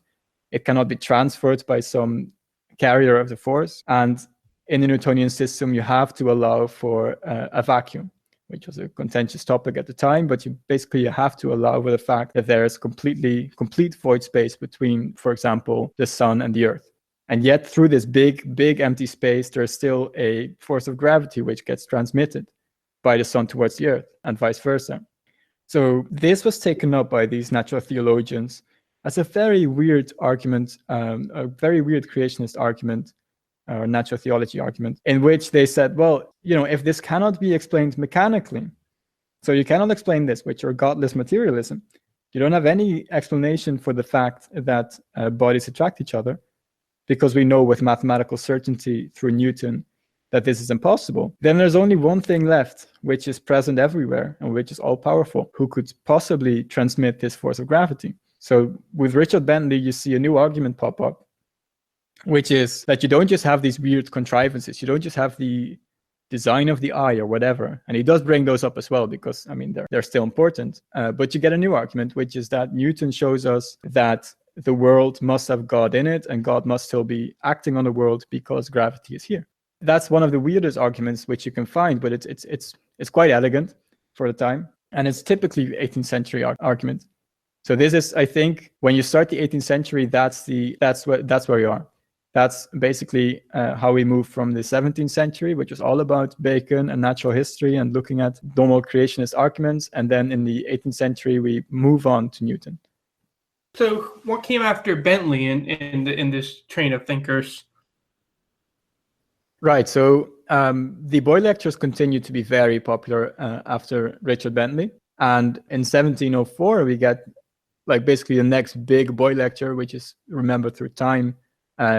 It cannot be transferred by some carrier of the force. And in the Newtonian system, you have to allow for a vacuum, which was a contentious topic at the time, but you have to allow for the fact that there is complete void space between, for example, the sun and the earth. And yet through this big empty space, there's still a force of gravity which gets transmitted by the sun towards the earth and vice versa. So this was taken up by these natural theologians as a very weird argument, a very weird creationist argument, or natural theology argument, in which they said, well, if this cannot be explained mechanically, so you cannot explain this with your godless materialism, you don't have any explanation for the fact that bodies attract each other, because we know with mathematical certainty through Newton that this is impossible, then there's only one thing left, which is present everywhere and which is all-powerful, who could possibly transmit this force of gravity. So with Richard Bentley, you see a new argument pop up, which is that you don't just have these weird contrivances. You don't just have the design of the eye or whatever. And he does bring those up as well, because, they're still important. But you get a new argument, which is that Newton shows us that the world must have God in it, and God must still be acting on the world because gravity is here. That's one of the weirdest arguments which you can find, but it's quite elegant for the time. And it's typically 18th century argument. So this is, I think, when you start the 18th century, that's where you are. That's basically how we move from the 17th century, which was all about Bacon and natural history and looking at normal creationist arguments. And then in the 18th century, we move on to Newton. So what came after Bentley in this train of thinkers? Right. So the Boyle lectures continued to be very popular after Richard Bentley. And in 1704, we get basically the next big Boyle lecture, which is remembered through time,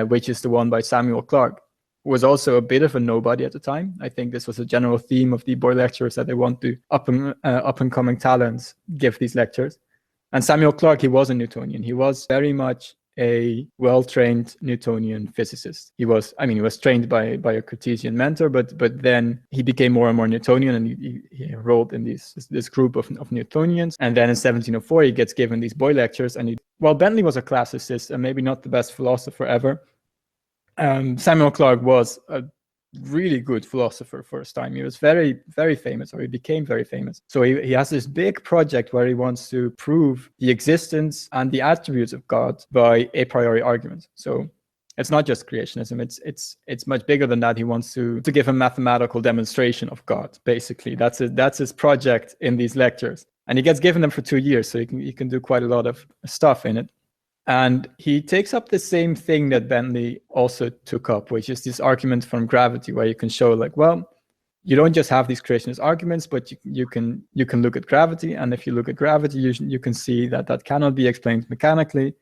which is the one by Samuel Clarke, who was also a bit of a nobody at the time. I think this was a general theme of the Boyle lectures, that they want to up and coming talents give these lectures. And Samuel Clarke, he was a Newtonian. He was very much a well-trained Newtonian physicist. He was trained by a Cartesian mentor, but then he became more and more Newtonian, and he enrolled in this group of Newtonians. And then in 1704, he gets given these Boyle lectures. And Bentley was a classicist and maybe not the best philosopher ever. Samuel Clarke was a really good philosopher for his time. He was very, very famous, or he became very famous. So he has this big project where he wants to prove the existence and the attributes of God by a priori arguments. So it's not just creationism. It's much bigger than that. He wants to give a mathematical demonstration of God. Basically, that's his project in these lectures, and he gets given them for 2 years, so he can do quite a lot of stuff in it. And he takes up the same thing that Bentley also took up, which is this argument from gravity, where you can show you don't just have these creationist arguments, but you can look at gravity. And if you look at gravity, you can see that cannot be explained mechanically.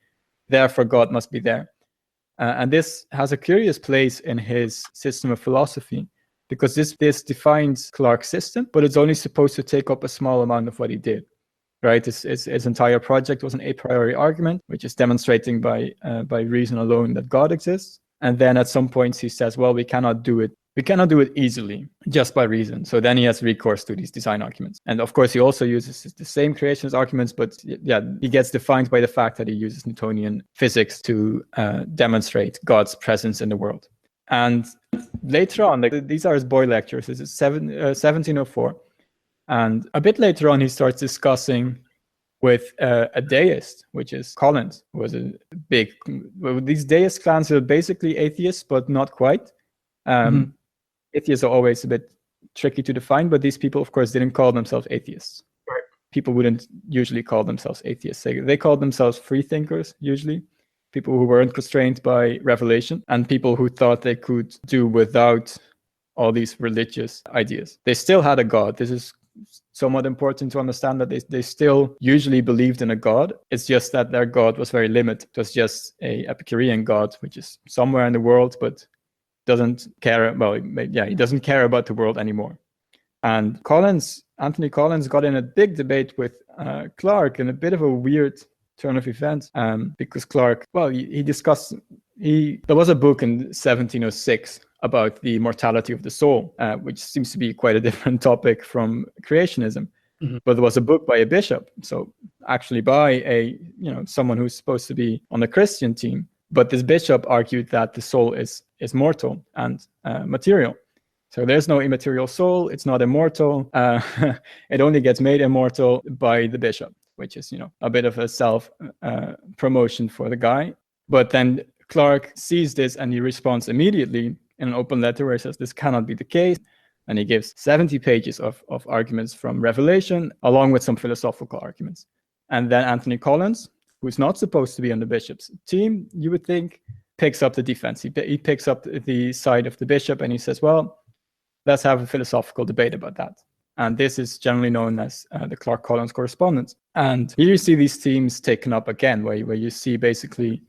Therefore, God must be there. And this has a curious place in his system of philosophy, because this defines Clarke's system, but it's only supposed to take up a small amount of what he did. Right, his entire project was an a priori argument, which is demonstrating by reason alone that God exists. And then at some points he says, well, we cannot do it easily just by reason. So then he has recourse to these design arguments. And of course, he also uses the same creationist arguments, but he gets defined by the fact that he uses Newtonian physics to demonstrate God's presence in the world. And later on, these are his Boyle lectures. This is 1704. And a bit later on, he starts discussing with a deist, which is Collins, who was these deist clans are basically atheists, but not quite. Atheists are always a bit tricky to define, but these people, of course, didn't call themselves atheists. Right. People wouldn't usually call themselves atheists. They called themselves free thinkers, usually. People who weren't constrained by revelation, and people who thought they could do without all these religious ideas. They still had a God. This is somewhat important to understand, that they still usually believed in a God. It's just that their God was very limited. It was just a Epicurean God, which is somewhere in the world, but doesn't care. Well, yeah, he doesn't care about the world anymore. And Anthony Collins got in a big debate with Clarke in a bit of a weird turn of events, because Clarke, well, he discussed, there was a book in 1706 about the mortality of the soul, which seems to be quite a different topic from creationism. But there was a book by a bishop, so actually by someone who's supposed to be on the Christian team. But this bishop argued that the soul is mortal and material. So there's no immaterial soul. It's not immortal. It only gets made immortal by the bishop, which is, a bit of a self promotion for the guy. But then Clarke sees this and he responds immediately in an open letter where he says this cannot be the case. And he gives 70 pages of arguments from Revelation, along with some philosophical arguments. And then Anthony Collins, who's not supposed to be on the bishop's team, you would think, picks up the defense. He picks up the side of the bishop and he says, well, let's have a philosophical debate about that. And this is generally known as the Clarke-Collins correspondence. And here you see these themes taken up again, where you see basically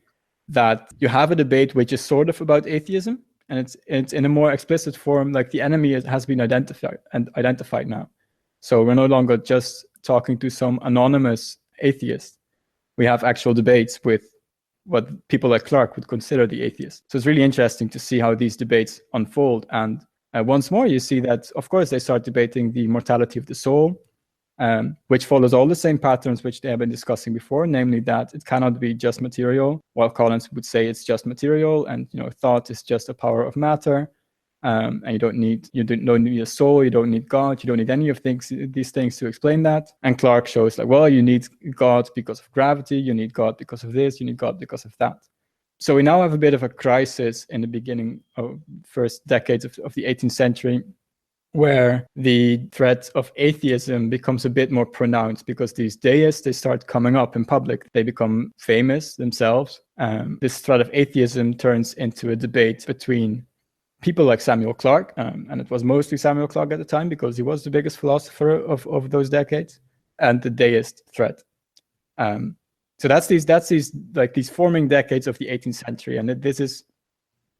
that you have a debate which is sort of about atheism, and it's in a more explicit form, like the enemy has been identified now. So we're no longer just talking to some anonymous atheist. We have actual debates with what people like Clarke would consider the atheist. So it's really interesting to see how these debates unfold. And once more, you see that, of course, they start debating the mortality of the soul, which follows all the same patterns which they have been discussing before, namely that it cannot be just material, while Collins would say it's just material, and thought is just a power of matter, and you don't need a soul, you don't need God, you don't need any of these things to explain that. And Clarke shows like, well, you need God because of gravity, you need God because of this, you need God because of that. So we now have a bit of a crisis in the beginning of first decades of the 18th century, where the threat of atheism becomes a bit more pronounced, because these deists, they start coming up in public. They become famous themselves. This threat of atheism turns into a debate between people like Samuel Clarke, and it was mostly Samuel Clarke at the time because he was the biggest philosopher of those decades, and the deist threat. So that's these forming decades of the 18th century, and this is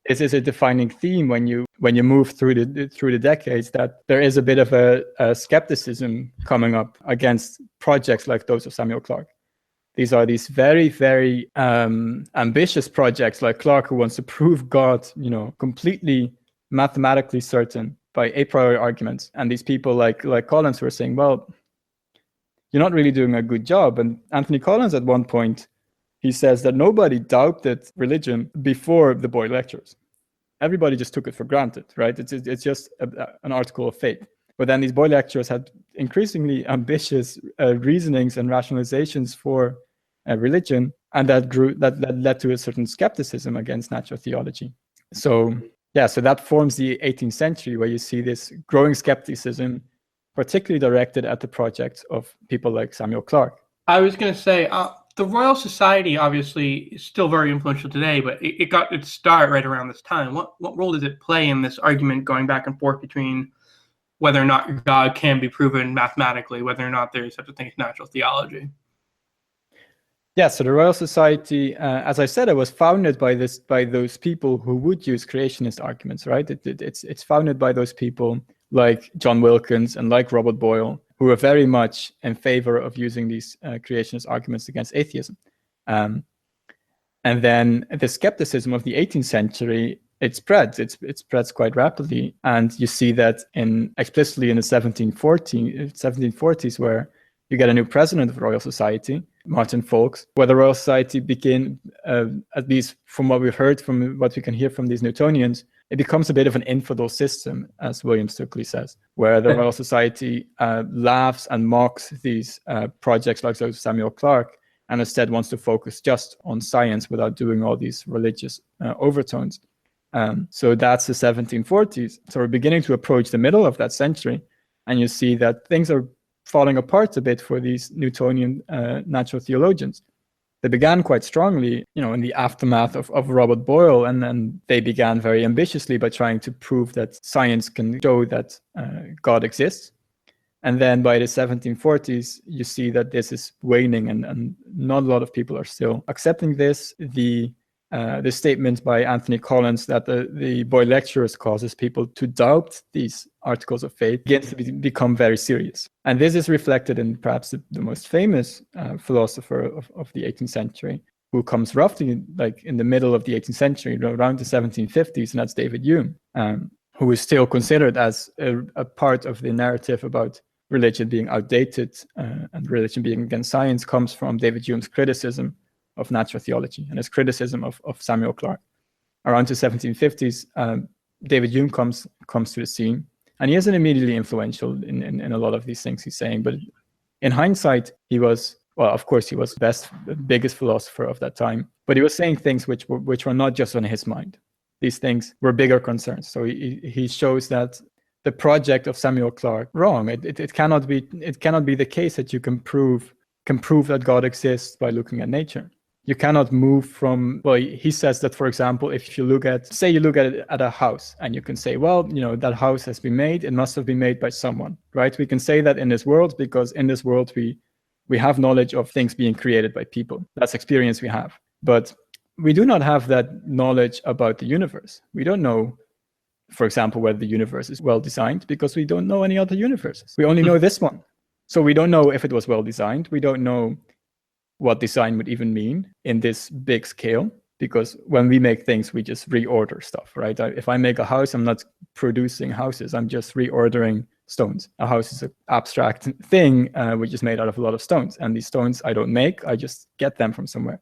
a defining theme when you move through the decades, that there is a bit of a skepticism coming up against projects like those of Samuel Clarke. These are these very, very ambitious projects like Clarke, who wants to prove God, completely mathematically certain by a priori arguments. And these people like Collins were saying, well, you're not really doing a good job. And Anthony Collins, at one point, he says that nobody doubted religion before the Boyle lectures. Everybody just took it for granted, right? It's just an article of faith. But then these Boyle lectures had increasingly ambitious reasonings and rationalizations for religion, and that led to a certain skepticism against natural theology. So that forms the 18th century, where you see this growing skepticism, particularly directed at the projects of people like Samuel Clarke. I was going to say, the Royal Society obviously is still very influential today, but it got its start right around this time. What role does it play in this argument going back and forth between whether or not God can be proven mathematically, whether or not there is such a thing as natural theology? Yeah, so the Royal Society, as I said, it was founded by those people who would use creationist arguments, right? It's founded by those people like John Wilkins and like Robert Boyle, who are very much in favor of using these creationist arguments against atheism. And then the skepticism of the 18th century, it spreads quite rapidly. And you see that explicitly in the 1740s, where you get a new president of the Royal Society, Martin Folkes, where the Royal Society begin, at least from what we've heard, from what we can hear from these Newtonians, it becomes a bit of an infidel system, as William Stukeley says, where the Royal Society laughs and mocks these projects like those of Samuel Clarke, and instead wants to focus just on science without doing all these religious overtones. So that's the 1740s. So we're beginning to approach the middle of that century, and you see that things are falling apart a bit for these Newtonian natural theologians. They began quite strongly, in the aftermath of Robert Boyle, and then they began very ambitiously by trying to prove that science can show that God exists. And then by the 1740s, you see that this is waning, and not a lot of people are still accepting this. The statement by Anthony Collins that the Boyle lectures causes people to doubt these articles of faith begins to become very serious. And this is reflected in perhaps the most famous philosopher of the 18th century, who comes roughly like in the middle of the 18th century, around the 1750s, and that's David Hume, who is still considered as a part of the narrative about religion being outdated and religion being against science, comes from David Hume's criticism of natural theology and his criticism of Samuel Clarke. Around the 1750s, David Hume comes to the scene, and he isn't immediately influential in a lot of these things he's saying, but in hindsight, he was, well, of course, he was the biggest philosopher of that time, but he was saying things which were not just on his mind. These things were bigger concerns. So he shows that the project of Samuel Clarke wrong. It cannot be the case that you can prove that God exists by looking at nature. You cannot move from, well, he says that, for example, if you look at a house, and you can say, well, that house has been made, it must have been made by someone, right? We can say that in this world because in this world we have knowledge of things being created by people. That's experience we have. But we do not have that knowledge about the universe. We don't know, for example, whether the universe is well designed because we don't know any other universes. We only know this one. So we don't know if it was well designed. We don't know what design would even mean in this big scale, because when we make things, we just reorder stuff, right? If I make a house, I'm not producing houses. I'm just reordering stones. A house is an abstract thing which is made out of a lot of stones. And these stones I don't make. I just get them from somewhere.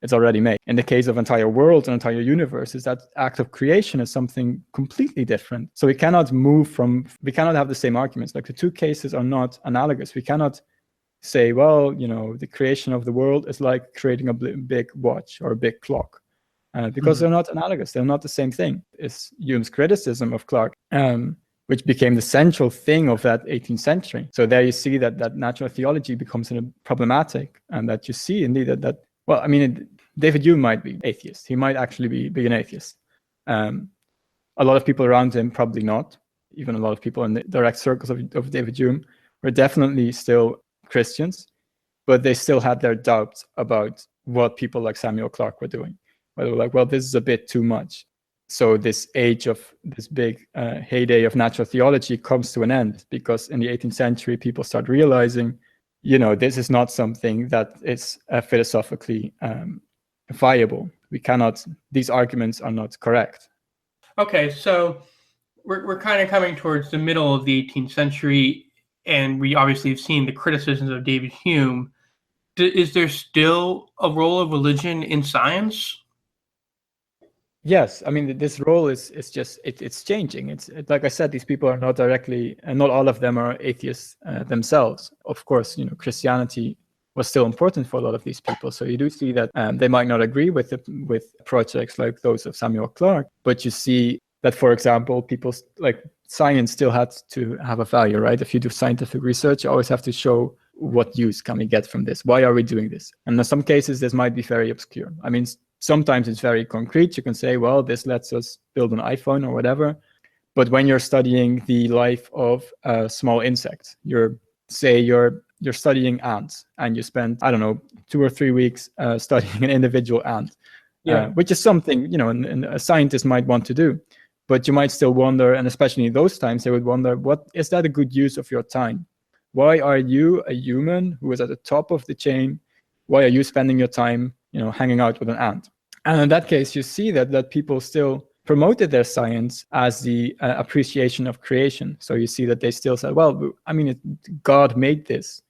It's already made. In the case of entire worlds and entire universes, that act of creation is something completely different. So we cannot have the same arguments. Like the two cases are not analogous. We cannot say, well, the creation of the world is like creating a big watch or a big clock, because they're not analogous. They're not the same thing. It's Hume's criticism of Clarke, which became the central thing of that 18th century. So there you see that natural theology becomes problematic, and that you see indeed that well, I mean, David Hume might be atheist. He might actually be an atheist. A lot of people around him probably not. Even a lot of people in the direct circles of David Hume were definitely still Christians, but they still had their doubts about what people like Samuel Clarke were doing. Where they were like, well, this is a bit too much. So this age of this big heyday of natural theology comes to an end, because in the 18th century, people start realizing, this is not something that is philosophically viable. These arguments are not correct. Okay, so we're kind of coming towards the middle of the 18th century, and we obviously have seen the criticisms of David Hume. Is there still a role of religion in science? Yes, I mean, this role is just it's changing. It's like I said, these people are not directly, and not all of them are atheists themselves. Of course, Christianity was still important for a lot of these people. So you do see that they might not agree with projects like those of Samuel Clarke, but you see that, for example, people like science still had to have a value, right? If you do scientific research, you always have to show what use can we get from this? Why are we doing this? And in some cases, this might be very obscure. I mean, sometimes it's very concrete. You can say, well, this lets us build an iPhone or whatever. But when you're studying the life of a small insect, you're studying ants, and you spend, 2 or 3 weeks studying an individual ant, which is something, and a scientist might want to do. But you might still wonder, and especially in those times, they would wonder, what is that a good use of your time? Why are you, a human who is at the top of the chain, why are you spending your time, hanging out with an ant? And in that case, you see that people still promoted their science as the appreciation of creation. So you see that they still said, well, I mean, God made this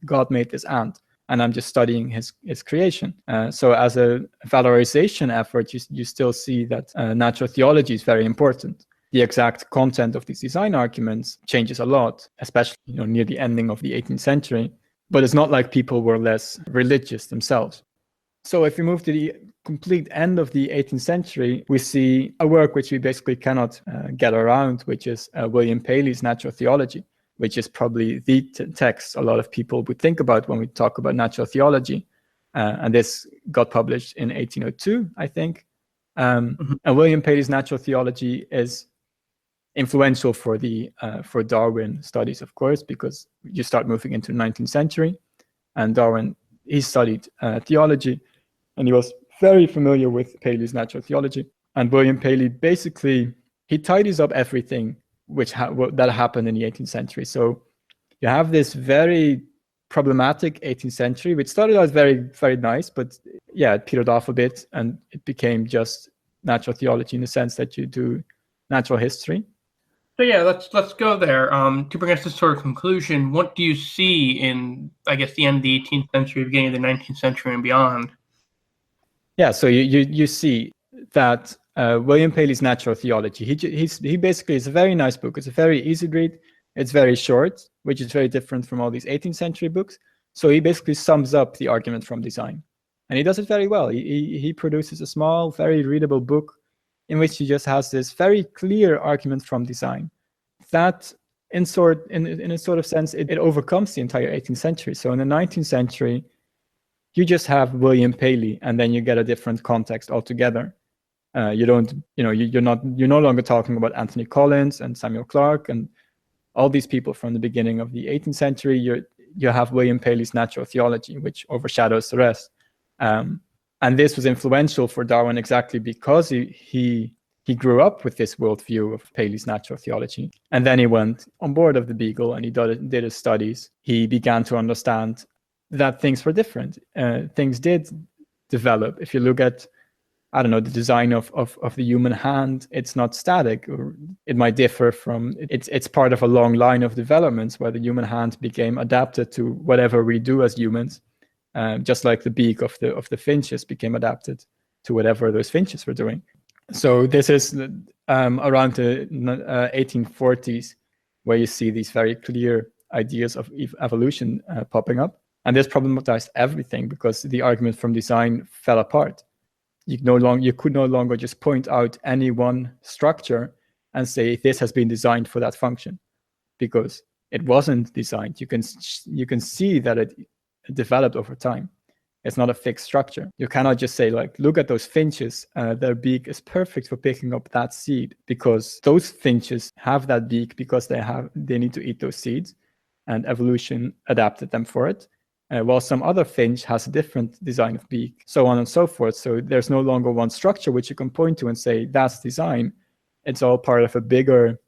ant, and I'm just studying his creation. So as a valorization effort, you still see that natural theology is very important. The exact content of these design arguments changes a lot, especially near the ending of the 18th century. But it's not like people were less religious themselves. So if we move to the complete end of the 18th century, we see a work which we basically cannot get around, which is William Paley's Natural Theology, which is probably the text a lot of people would think about when we talk about natural theology. And this got published in 1802, I think. And William Paley's Natural Theology is influential for for Darwin studies, of course, because you start moving into the 19th century, and Darwin, he studied theology, and he was very familiar with Paley's Natural Theology. And William Paley basically, he tidies up everything that happened in the 18th century. So you have this very problematic 18th century, which started out very, very nice, but yeah, it petered off a bit, and it became just natural theology in the sense that you do natural history. So yeah, let's go there. To bring us to sort of conclusion, what do you see in, I guess, the end of the 18th century, beginning of the 19th century and beyond? Yeah, so you see that William Paley's Natural Theology, he basically, it's a very nice book. It's a very easy read. It's very short, which is very different from all these 18th century books. So he basically sums up the argument from design, and he does it very well. He produces a small, very readable book in which he just has this very clear argument from design that in a sort of sense, it overcomes the entire 18th century. So in the 19th century, you just have William Paley, and then you get a different context altogether. You're no longer talking about Anthony Collins and Samuel Clarke and all these people from the beginning of the 18th century. You have William Paley's Natural Theology, which overshadows the rest. And this was influential for Darwin exactly because he grew up with this worldview of Paley's Natural Theology. And then he went on board of the Beagle, and he did his studies. He began to understand that things were different. Things did develop. If you look at, I don't know, the design of the human hand, it's not static, or it might differ from, it's part of a long line of developments where the human hand became adapted to whatever we do as humans, just like the beak of the finches became adapted to whatever those finches were doing. So this is around the 1840s where you see these very clear ideas of evolution popping up. And this problematized everything because the argument from design fell apart. You could no longer just point out any one structure and say this has been designed for that function, because it wasn't designed. You can see that it developed over time. It's not a fixed structure. You cannot just say, like, look at those finches. Their beak is perfect for picking up that seed, because those finches have that beak because they need to eat those seeds, and evolution adapted them for it. While some other finch has a different design of beak, so on and so forth. So there's no longer one structure which you can point to and say that's design. It's all part of a bigger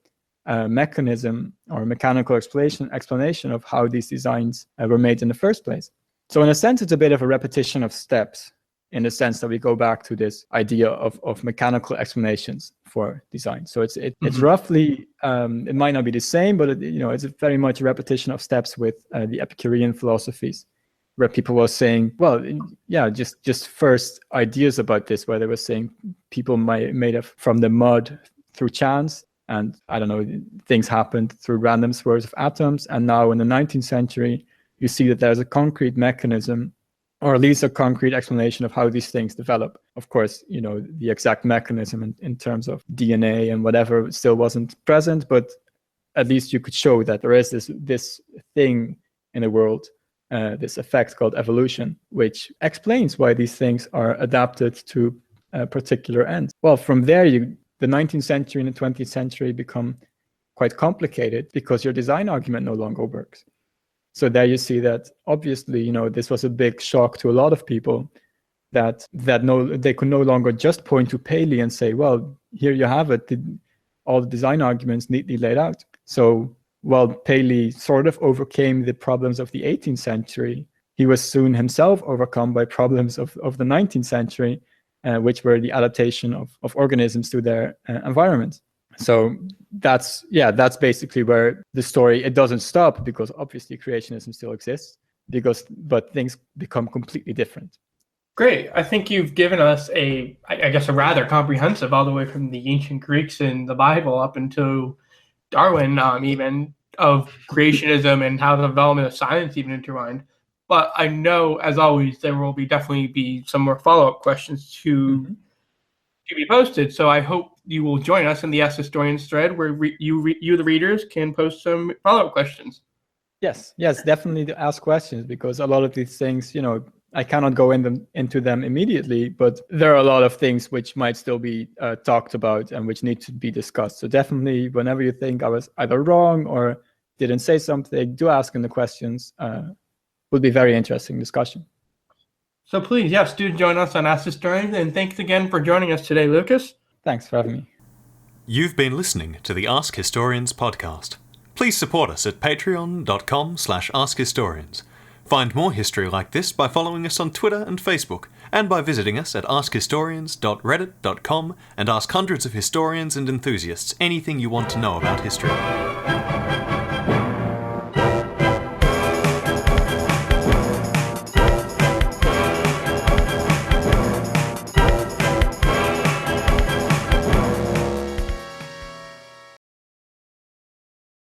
mechanism or mechanical explanation of how these designs were made in the first place. So in a sense, it's a bit of a repetition of steps, in the sense that we go back to this idea of mechanical explanations for design. So it's roughly, it might not be the same, but it's very much a repetition of steps with the Epicurean philosophies, where people were saying, well, yeah, just first ideas about this, where they were saying people made it from the mud through chance, and I don't know, things happened through random swirls of atoms. And now in the 19th century, you see that there's a concrete mechanism, or at least a concrete explanation of how these things develop. Of course, the exact mechanism in terms of DNA and whatever still wasn't present, but at least you could show that there is this thing in the world, this effect called evolution, which explains why these things are adapted to a particular end. Well, from there, the 19th century and the 20th century become quite complicated because your design argument no longer works. So there you see that obviously, this was a big shock to a lot of people, that they could no longer just point to Paley and say, well, here you have it, all the design arguments neatly laid out. So while Paley sort of overcame the problems of the 18th century, he was soon himself overcome by problems of the 19th century, which were the adaptation of organisms to their environment. So that's basically where the story, it doesn't stop, because obviously creationism still exists, but things become completely different. Great. I think you've given us a rather comprehensive, all the way from the ancient Greeks and the Bible up into Darwin, even, of creationism and how the development of science even intertwined. But I know, as always, there will definitely be some more follow-up questions to be posted. So I hope you will join us in the Ask Historians thread, where you, the readers, can post some follow-up questions. Yes, definitely to ask questions, because a lot of these things, I cannot go into them immediately, but there are a lot of things which might still be talked about and which need to be discussed. So definitely, whenever you think I was either wrong or didn't say something, do ask in the questions. Would be very interesting discussion. So please, yes, do join us on Ask Historians, and thanks again for joining us today, Lukas. Thanks for having me. You've been listening to the Ask Historians podcast. Please support us at patreon.com/AskHistorians. Find more history like this by following us on Twitter and Facebook, and by visiting us at askhistorians.reddit.com and ask hundreds of historians and enthusiasts anything you want to know about history.